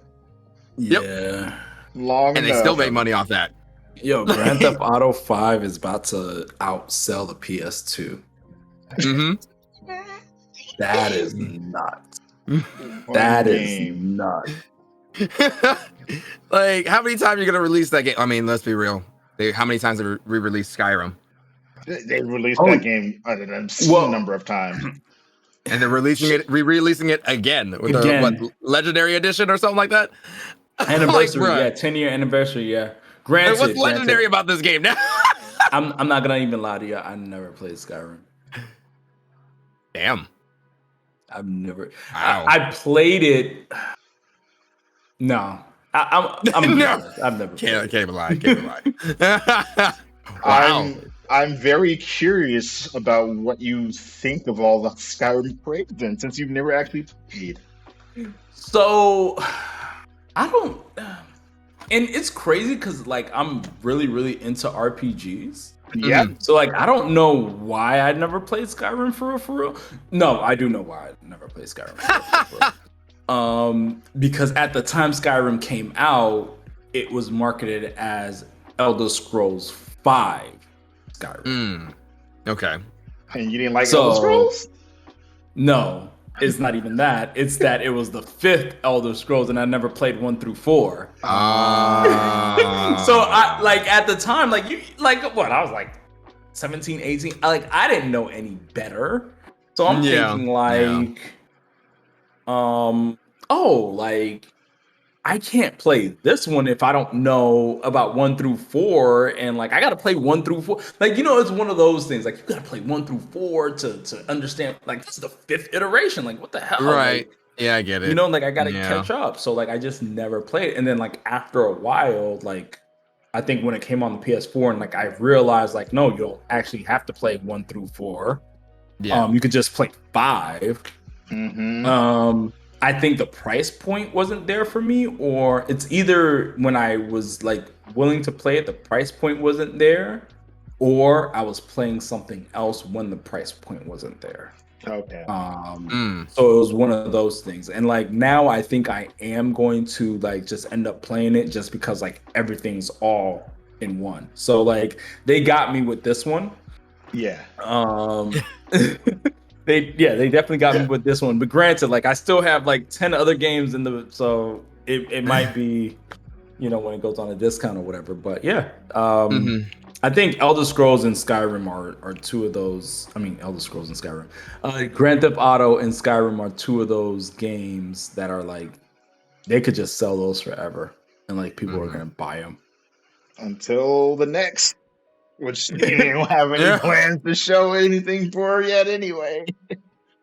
Yeah. Long enough. And they still make money off that. Yo, Grand Theft Auto 5 is about to outsell the PS2. Mm-hmm. That is nuts. That is nuts. Like, how many times are you gonna release that game? I mean, let's be real. How many times have we re-released Skyrim? They released Oh, that game an obscene well, number of times. And they're re-releasing it again with the what, Again. Legendary Edition or something like that. Anniversary, bruh. yeah, 10-year anniversary, yeah. Like, Granted, what's legendary about this game now? I'm not gonna even lie to you. I never played Skyrim. Damn. I've never. Wow. I played it. No, I'm No. honest, I've never. Can't Played even lie. Can't even lie. Wow. I'm very curious about what you think of all the Skyrim praise then, since you've never actually played. So I don't, and it's crazy because like I'm really into RPGs. Yeah. So like I don't know why I never played Skyrim for real. No, I do know why I never played Skyrim for real. Because at the time Skyrim came out, it was marketed as Elder Scrolls 5 Skyrim. Okay. And you didn't like So- Elder Scrolls? No, it's not even that. It's that it was the 5th Elder Scrolls and I never played 1 through 4. So I like at the time, like you like what I was like 17, 18. I didn't know any better. So I'm thinking like like I can't play this one if I don't know about 1 through 4, and like I gotta play 1 through 4. Like, you know, it's one of those things. Like you gotta play 1 through 4 to understand. Like this is the 5th iteration. Like what the hell? Right. Like, Yeah, I get it. you know, like I gotta Yeah. catch up. So like I just never played. And then like after a while, like I think when it came on the PS4, and like I realized like no, you don't actually have to play 1 through 4. Yeah. You could just play 5. Mm-hmm. I think the price point wasn't there for me, or it's either when I was like willing to play it, the price point wasn't there, or I was playing something else when the price point wasn't there. Okay. So it was one of those things. And like now I think I am going to like just end up playing it just because like everything's all in one. So like they got me with this one. Yeah. They definitely got me with this one. But granted, like I still have like 10 other games in the, so it might be, you know, when it goes on a discount or whatever. But yeah, I think Elder Scrolls and Skyrim are two of those. I mean, Elder Scrolls and Skyrim, Grand Theft Auto and Skyrim are two of those games that are like they could just sell those forever, and like people are gonna buy them. Until the next, which they don't have any plans to show anything for yet anyway.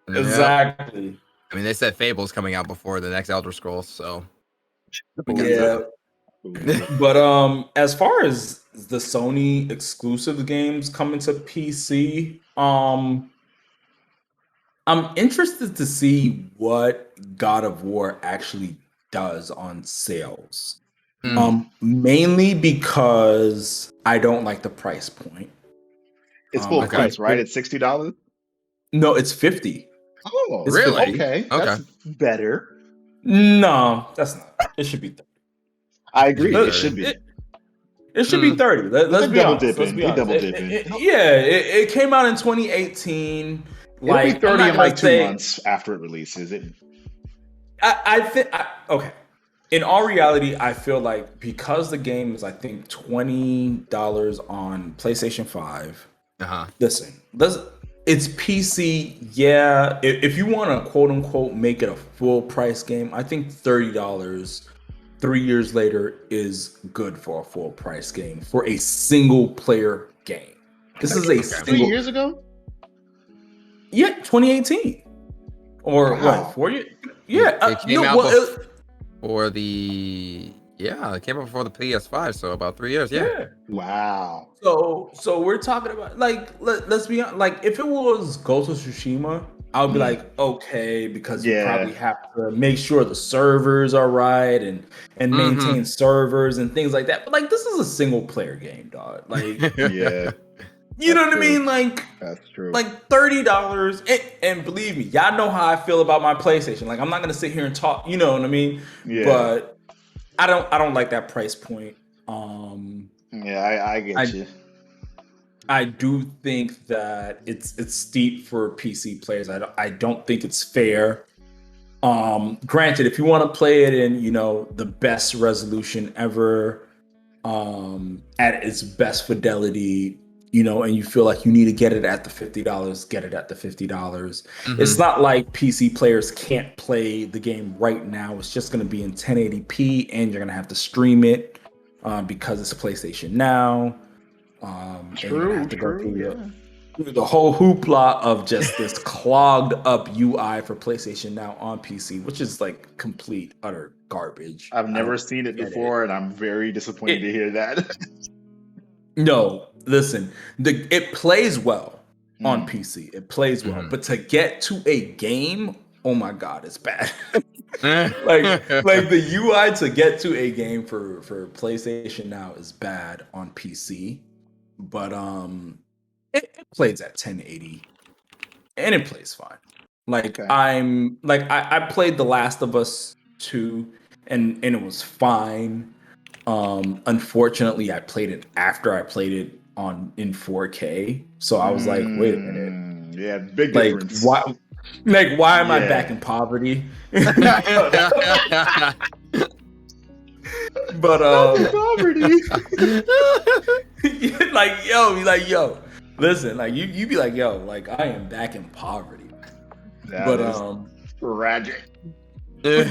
Exactly. I mean, they said Fable's coming out before the next Elder Scrolls, so Yeah. But as far as the Sony exclusive games coming to PC, I'm interested to see what God of War actually does on sales. Mainly because I don't like the price point. It's full I price, think- right? It's $60. No, it's 50. Oh, It's really? 50. Okay, that's better. No, that's not. It should be 30. I agree. It It should be. It should be 30. Let's They're be double honest. Let's dipping. be They honest. double dipping. It came out in 2018. It'll Like, be I'm 30 not in gonna like 2 say- months after it releases. I think okay. In all reality, I feel like because the game is I think $20 on PlayStation 5. Listen, it's PC. Yeah, if you want to quote unquote make it a full price game, I think $30 3 years later is good for a full price game for a single player game. This is a 3 single. years ago? Yeah, 2018 or Wow. what? 4 years? Yeah, It came no, out well, for the it came out before the PS5, so about 3 years. Yeah. Wow. So we're talking about like let's be honest, like if it was Ghost of Tsushima, I would be like okay because you Yeah. probably have to make sure the servers are right and maintain servers and things like that. But like this is a single player game, dog. Like Yeah, you know what I true. mean? Like that's true. $30 and believe me, y'all know how I feel about my PlayStation. Like I'm not gonna sit here and talk, you know what I mean? Yeah. But I don't like that price point. Yeah, I get you. I do think that it's steep for PC players. I don't think it's fair. Granted, if you want to play it in, the best resolution ever, at its best fidelity, and you feel like you need to get it at the $50, get it at the $50. It's not like PC players can't play the game right now. It's just going to be in 1080p, and you're going to have to stream it because it's PlayStation Now. And you're going to have to go through the whole hoopla of just this clogged up UI for PlayStation Now on PC, which is like complete, utter garbage. I've never seen it before, and I'm very disappointed to hear that. No, listen, it plays well on PC. It plays well, but to get to a game, oh my God, it's bad. like the UI to get to a game for PlayStation Now is bad on PC, but it plays at 1080 and it plays fine. I played The Last of Us 2 and it was fine. Unfortunately, I played it after I played it in 4K, so I was like, wait a minute, yeah, big difference. Why am I back in poverty? But poverty. yo, listen, like you be like, yo, like I am back in poverty. That is tragic. But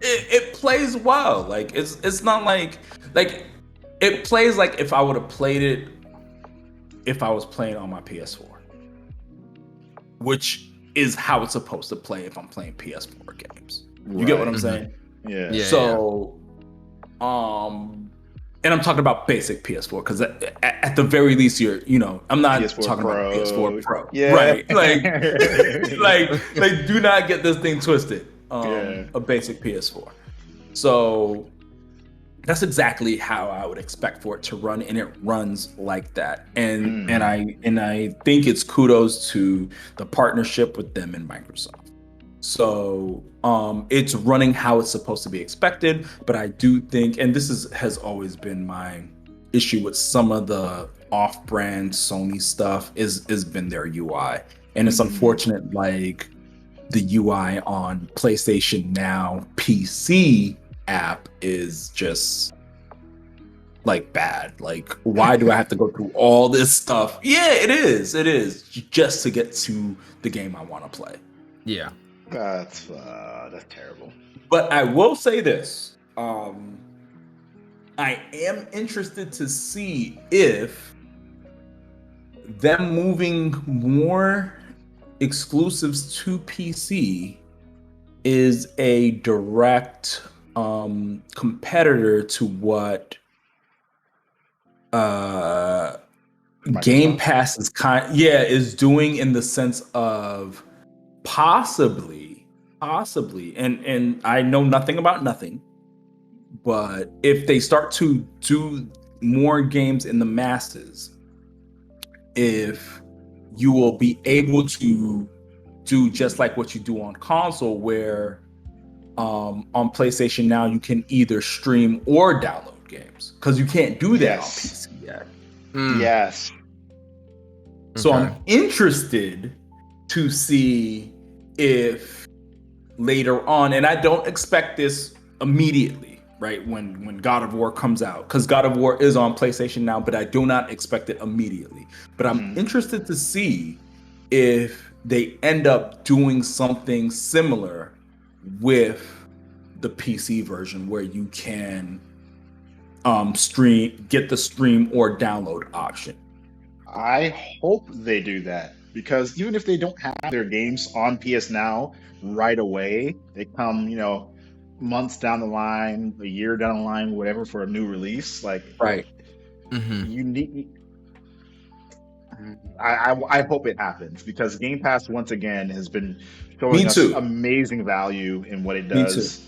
it plays well. Like it's not like it plays like if I would have played it if I was playing on my PS4, which is how it's supposed to play if I'm playing PS4 games. You get what I'm saying? Yeah. So, and I'm talking about basic PS4 because at the very least, I'm not PS4 talking Pro. about PS4 Pro, yeah. right? Like, do not get this thing twisted. A basic PS4. So that's exactly how I would expect for it to run, and it runs like that. And I think it's kudos to the partnership with them and Microsoft. So it's running how it's supposed to be expected, but I do think, and this has always been my issue with some of the off-brand Sony stuff, is been their UI. And it's unfortunate, like the UI on PlayStation Now PC app is just like bad. Like, why do I have to go through all this stuff? Yeah, it is just to get to the game I want to play. Yeah, that's terrible. But I will say this, I am interested to see if them moving more exclusives to PC is a direct competitor to what Game Pass is doing, in the sense of possibly, and I know nothing about nothing, but if they start to do more games in the masses, if you will be able to do just like what you do on console, where on PlayStation Now you can either stream or download games, because you can't do that on PC yet. Yes. So I'm interested to see if later on, and I don't expect this immediately, right, when God of War comes out, because God of War is on PlayStation Now, but I do not expect it immediately. But I'm interested to see if they end up doing something similar with the PC version, where you can get the stream or download option. I hope they do that, because even if they don't have their games on PS Now right away, they come, months down the line, a year down the line, whatever, for a new release. Like, right. You need. I hope it happens, because Game Pass once again has been showing us amazing value in what it does.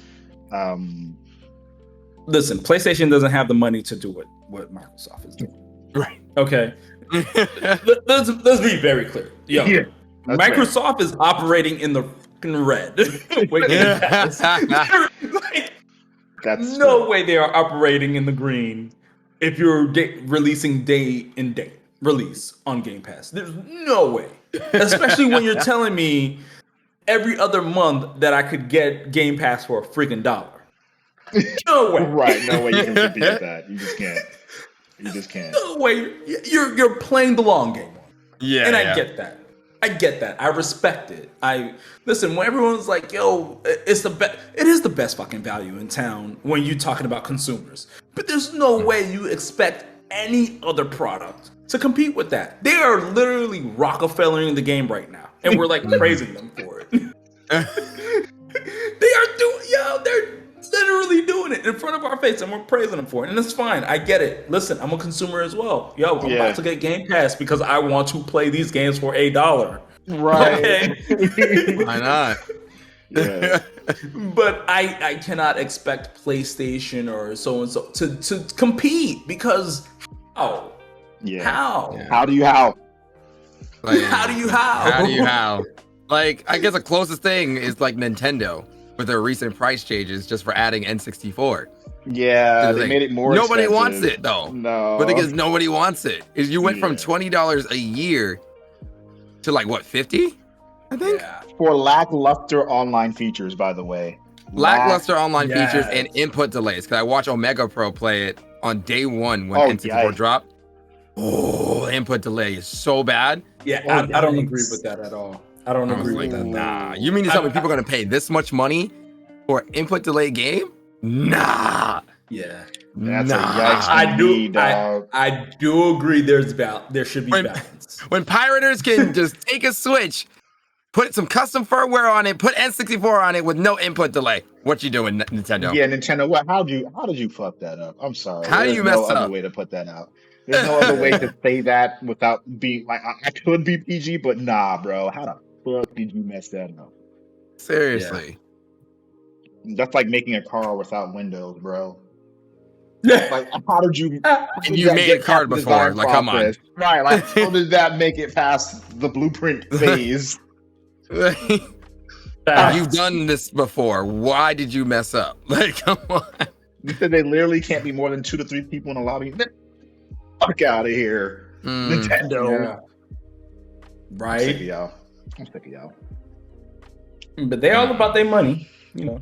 Listen, PlayStation doesn't have the money to do what Microsoft is doing. Right. Okay. let's be very clear. Microsoft is operating in the fucking red. That's no way they are operating in the green if you're releasing day and date release on Game Pass. There's no way. Especially when you're telling me every other month that I could get Game Pass for a freaking $1. No way. Right, no way you can compete with that. You just can't. You just can't. No way. You're playing the long game. Yeah, and I get that. I respect it. Listen, when everyone's like, "Yo, it is the best fucking value in town." When you're talking about consumers, but there's no way you expect any other product to compete with that. They are literally Rockefellering the game right now, and we're like praising them for it. They're literally doing it in front of our face, and we're praising them for it, and it's fine. I get it. Listen, I'm a consumer as well. Yo, I'm about to get Game Pass because I want to play these games for $1. Right? Okay? Why not? Yeah. But I cannot expect PlayStation or so and so to compete because how? Yeah. How? Yeah. How do you how? Like, How do you how? How do you how? Like, I guess the closest thing is like Nintendo with their recent price changes just for adding N64. Yeah, they Like, made it more Nobody expensive. wants it though. No. But the thing is, nobody wants it. Is you went from $20 a year to like what, 50? I think. Yeah. For lackluster online features, by the way. Lackluster online Yes. features and input delays. Because I watched Omega Pro play it on day one when Oh, N64 yikes. dropped. Oh, the input delay is so bad. Yeah, Oh, I don't yikes. agree with that at all. I don't I was agree like, with that. nah. You mean to tell me people are gonna pay this much money for an input delay game? Nah. Yeah. That's a Nah. yikes. I do. Me, dog. I do agree. There should be When- balance. When pirators can just take a Switch, put some custom firmware on it, put N64 on it with no input delay. What you doing, Nintendo? Yeah, Nintendo. What? How did you fuck that up? I'm sorry. How do There's you no mess other up? way to put that out. There's no other way to say that without being like I could be PG, but nah, bro. How the fuck did you mess that up? Seriously. That's like making a car without windows, bro. Like, how did you? And you made a card before. Like, come on. Right? Like, how did that make it past the blueprint phase? You've done this before. Why did you mess up? Like, come on. You said they literally can't be more than 2 to 3 people in a lobby. Get the fuck out of here, Nintendo. Yeah. I'm sick of Right. y'all. I'm sick of y'all. But they're all about their money, you know.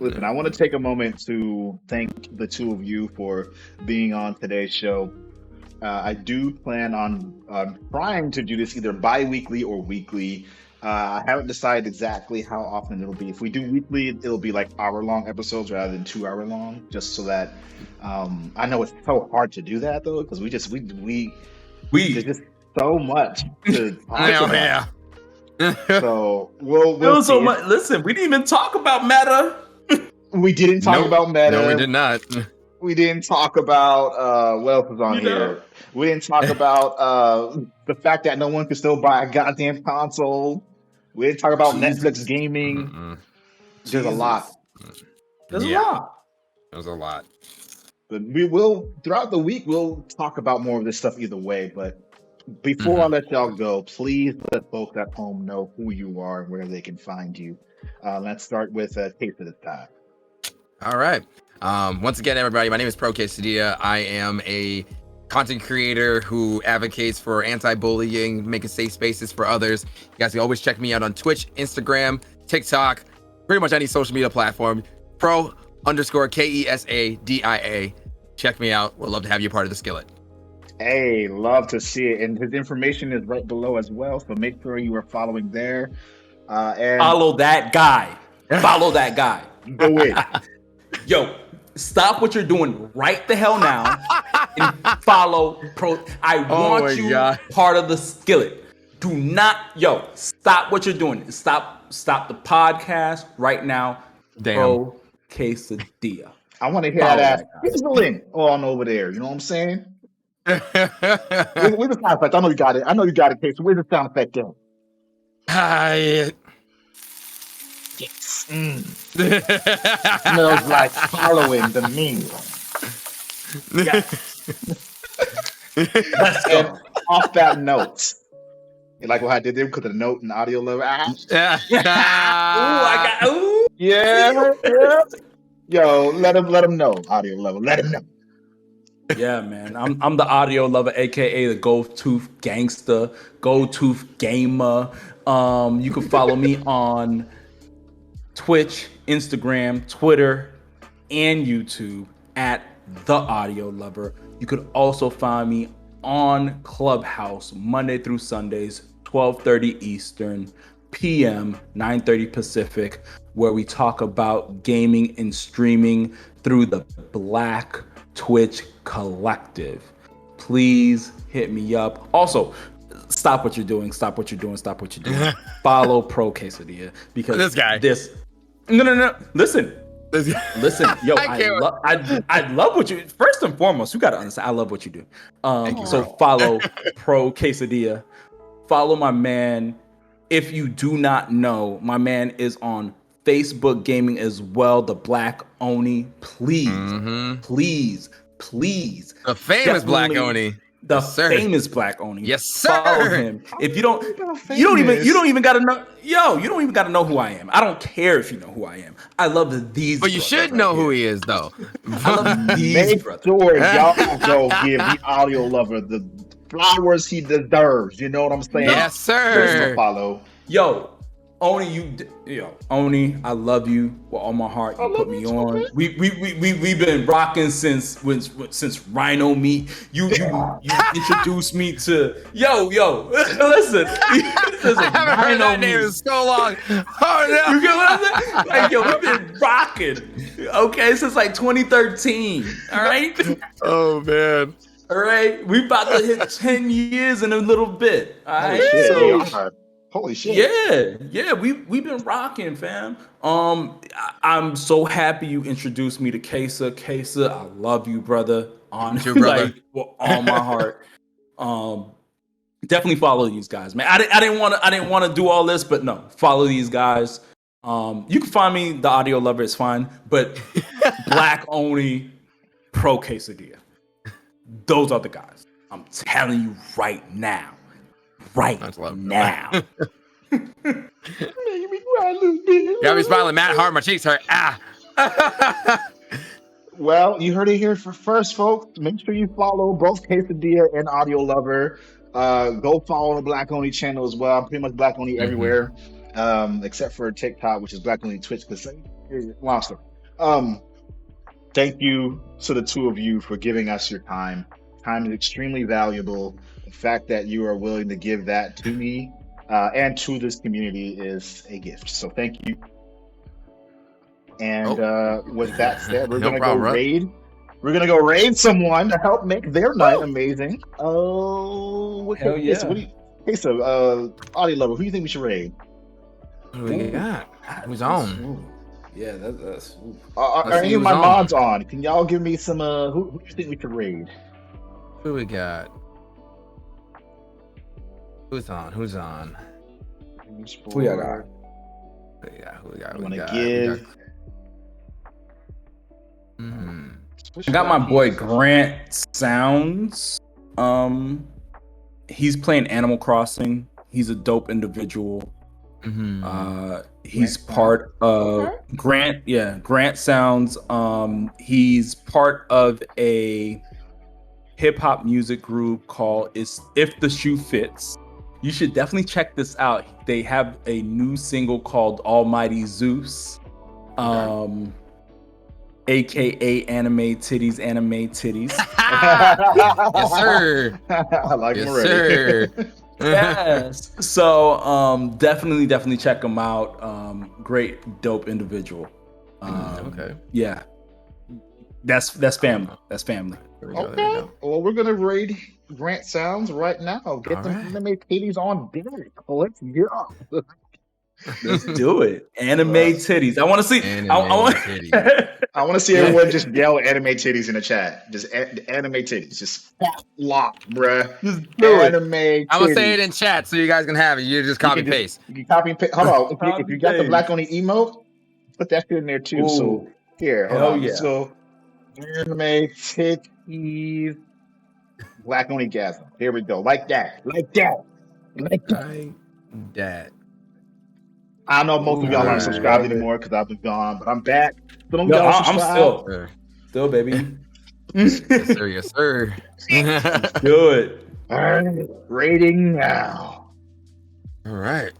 Listen, I want to take a moment to thank the two of you for being on today's show. I do plan on trying to do this either bi-weekly or weekly. I haven't decided exactly how often it'll be. If we do weekly, it'll be like hour-long episodes rather than 2-hour long, just so that I know it's so hard to do that though, because there's just so much to talk about. Yeah. So we'll It was so see. much. Listen, we didn't even talk about meta. We didn't talk Nope. about meta. No, we did not. We didn't talk about what else was on You here. know. We didn't talk about the fact that no one could still buy a goddamn console. We didn't talk about Jesus. Netflix gaming. Mm-mm. There's a lot. There's Yeah. a lot. There's a lot. But we will throughout the week we'll talk about more of this stuff either way. But before I let y'all go, please let folks at home know who you are and where they can find you. Let's start with Taste of the Time. All right. Once again, everybody, my name is Pro Quesadilla. I am a content creator who advocates for anti-bullying, making safe spaces for others. You guys can always check me out on Twitch, Instagram, TikTok, pretty much any social media platform. Pro_KESADIA. Check me out. We'd love to have you part of the skillet. Hey, love to see it. And his information is right below as well. So make sure you are following there. And Follow that guy. Follow that guy. go in. Yo, stop what you're doing right the hell now and follow Pro. I Oh want my you God. part of the skillet. Do not, stop what you're doing. Stop the podcast right now. Damn. Pro Quesadilla. I want to hear Follow that ass that guy. whistling on over there. You know what I'm saying? Where's the sound effect? I know you got it. I know you got it, Case. Where's the sound effect go? Hi. Yes. Smells like following the meal. Let's And go. off that note, you like what I did there because of the note and audio level. Ooh. Yeah. Yo, let him know. Audio level. Let him know. Yeah, man. I'm the audio lover, aka the go-to gangster, go-to gamer, You can follow me on Twitch, Instagram, Twitter, and YouTube at The Audio Lover. You could also find me on Clubhouse Monday through Sundays, 12:30 Eastern, PM, 9:30 Pacific, where we talk about gaming and streaming through the Black Twitch Collective. Please hit me up. Also, stop what you're doing. Follow Pro Quesadilla because This guy. No. Listen. Yo, I love what you. First and foremost, you gotta understand. I love what you do. So follow Pro Quesadilla. Follow my man. If you do not know, my man is on Facebook gaming as well. The Black Oni. Please. The famous Black Oni. The famous Black Oni. Yes, sir. Follow him. If you don't even gotta know. Yo, you don't even gotta know who I am. I don't care if you know who I am. I love these. But you should know who he is, though. I love these. Make sure y'all go give the audio lover the flowers he deserves. You know what I'm saying? Yes, sir. Follow. Yo, Oni, I love you with all my heart. You put me on. We've been rocking since Rhino Meat. You introduced me to listen. I haven't heard that name in so long. Oh no. You get what I'm saying? Like, we've been rocking. Okay, since like 2013. All right. Oh man. All right. We about to hit 10 years in a little bit. All right. Holy shit. Yeah, we've been rocking, fam. I'm so happy you introduced me to Kesa. Kesa, I love you, brother. Honestly, brother. Like, with all my heart. Definitely follow these guys, man. I didn't want to do all this, but no, follow these guys. You can find me, The Audio Lover is fine, but Black Oni, Pro Quesadilla. Those are the guys. I'm telling you right now. Now. Got me smiling mad hard. My cheeks hurt. Well, you heard it here first, folks. Make sure you follow both Quesadilla and Audio Lover. Go follow the Black Oni channel as well. I'm pretty much Black Oni everywhere, except for TikTok, which is Black Oni Twitch. Long story. Thank you to the two of you for giving us your time. Time is extremely valuable. The fact that you are willing to give that to me and to this community is a gift. So thank you. And with that said, we're gonna go raid. We're gonna go raid someone to help make their night amazing. Hell yeah! So, Audio Lover, who do you think we should raid? What do we got? Who's on? Yeah, that's. Are any of my mods on? Can y'all give me some? Who do you think we should raid? Who we got? Who's on? Who y'all got? Who we got? I got my boy Grant Sounds. He's playing Animal Crossing. He's a dope individual. He's part of Grant Sounds. He's part of a hip hop music group called If the Shoe Fits. You should definitely check this out. They have a new single called Almighty Zeus. AKA Anime Titties. Yes, sir. I like him already. Sir. Yes. So definitely check him out. Great, dope individual. Okay. Yeah. That's family. That's family. Okay. Well, we're gonna raid Grant Sounds right now. Get them anime titties on deck. Let's go. Let's do it. Anime titties. I want to see. I want to see everyone just yell anime titties in the chat. Just anime titties. Just lock, bruh. Just do Anime it. I'm gonna say it in chat so you guys can have it. You just copy paste. You can copy and paste. Hold on. If you got the Black Oni emote, put that shit in there too. Ooh. So here, hold on. Yeah. So anime titties. Black Oni gasm. Here we go. Like that. I know most of y'all aren't subscribed anymore because I've been gone, but I'm back. I'm still, baby. Yes, sir. Do it. All right, rating now. All right.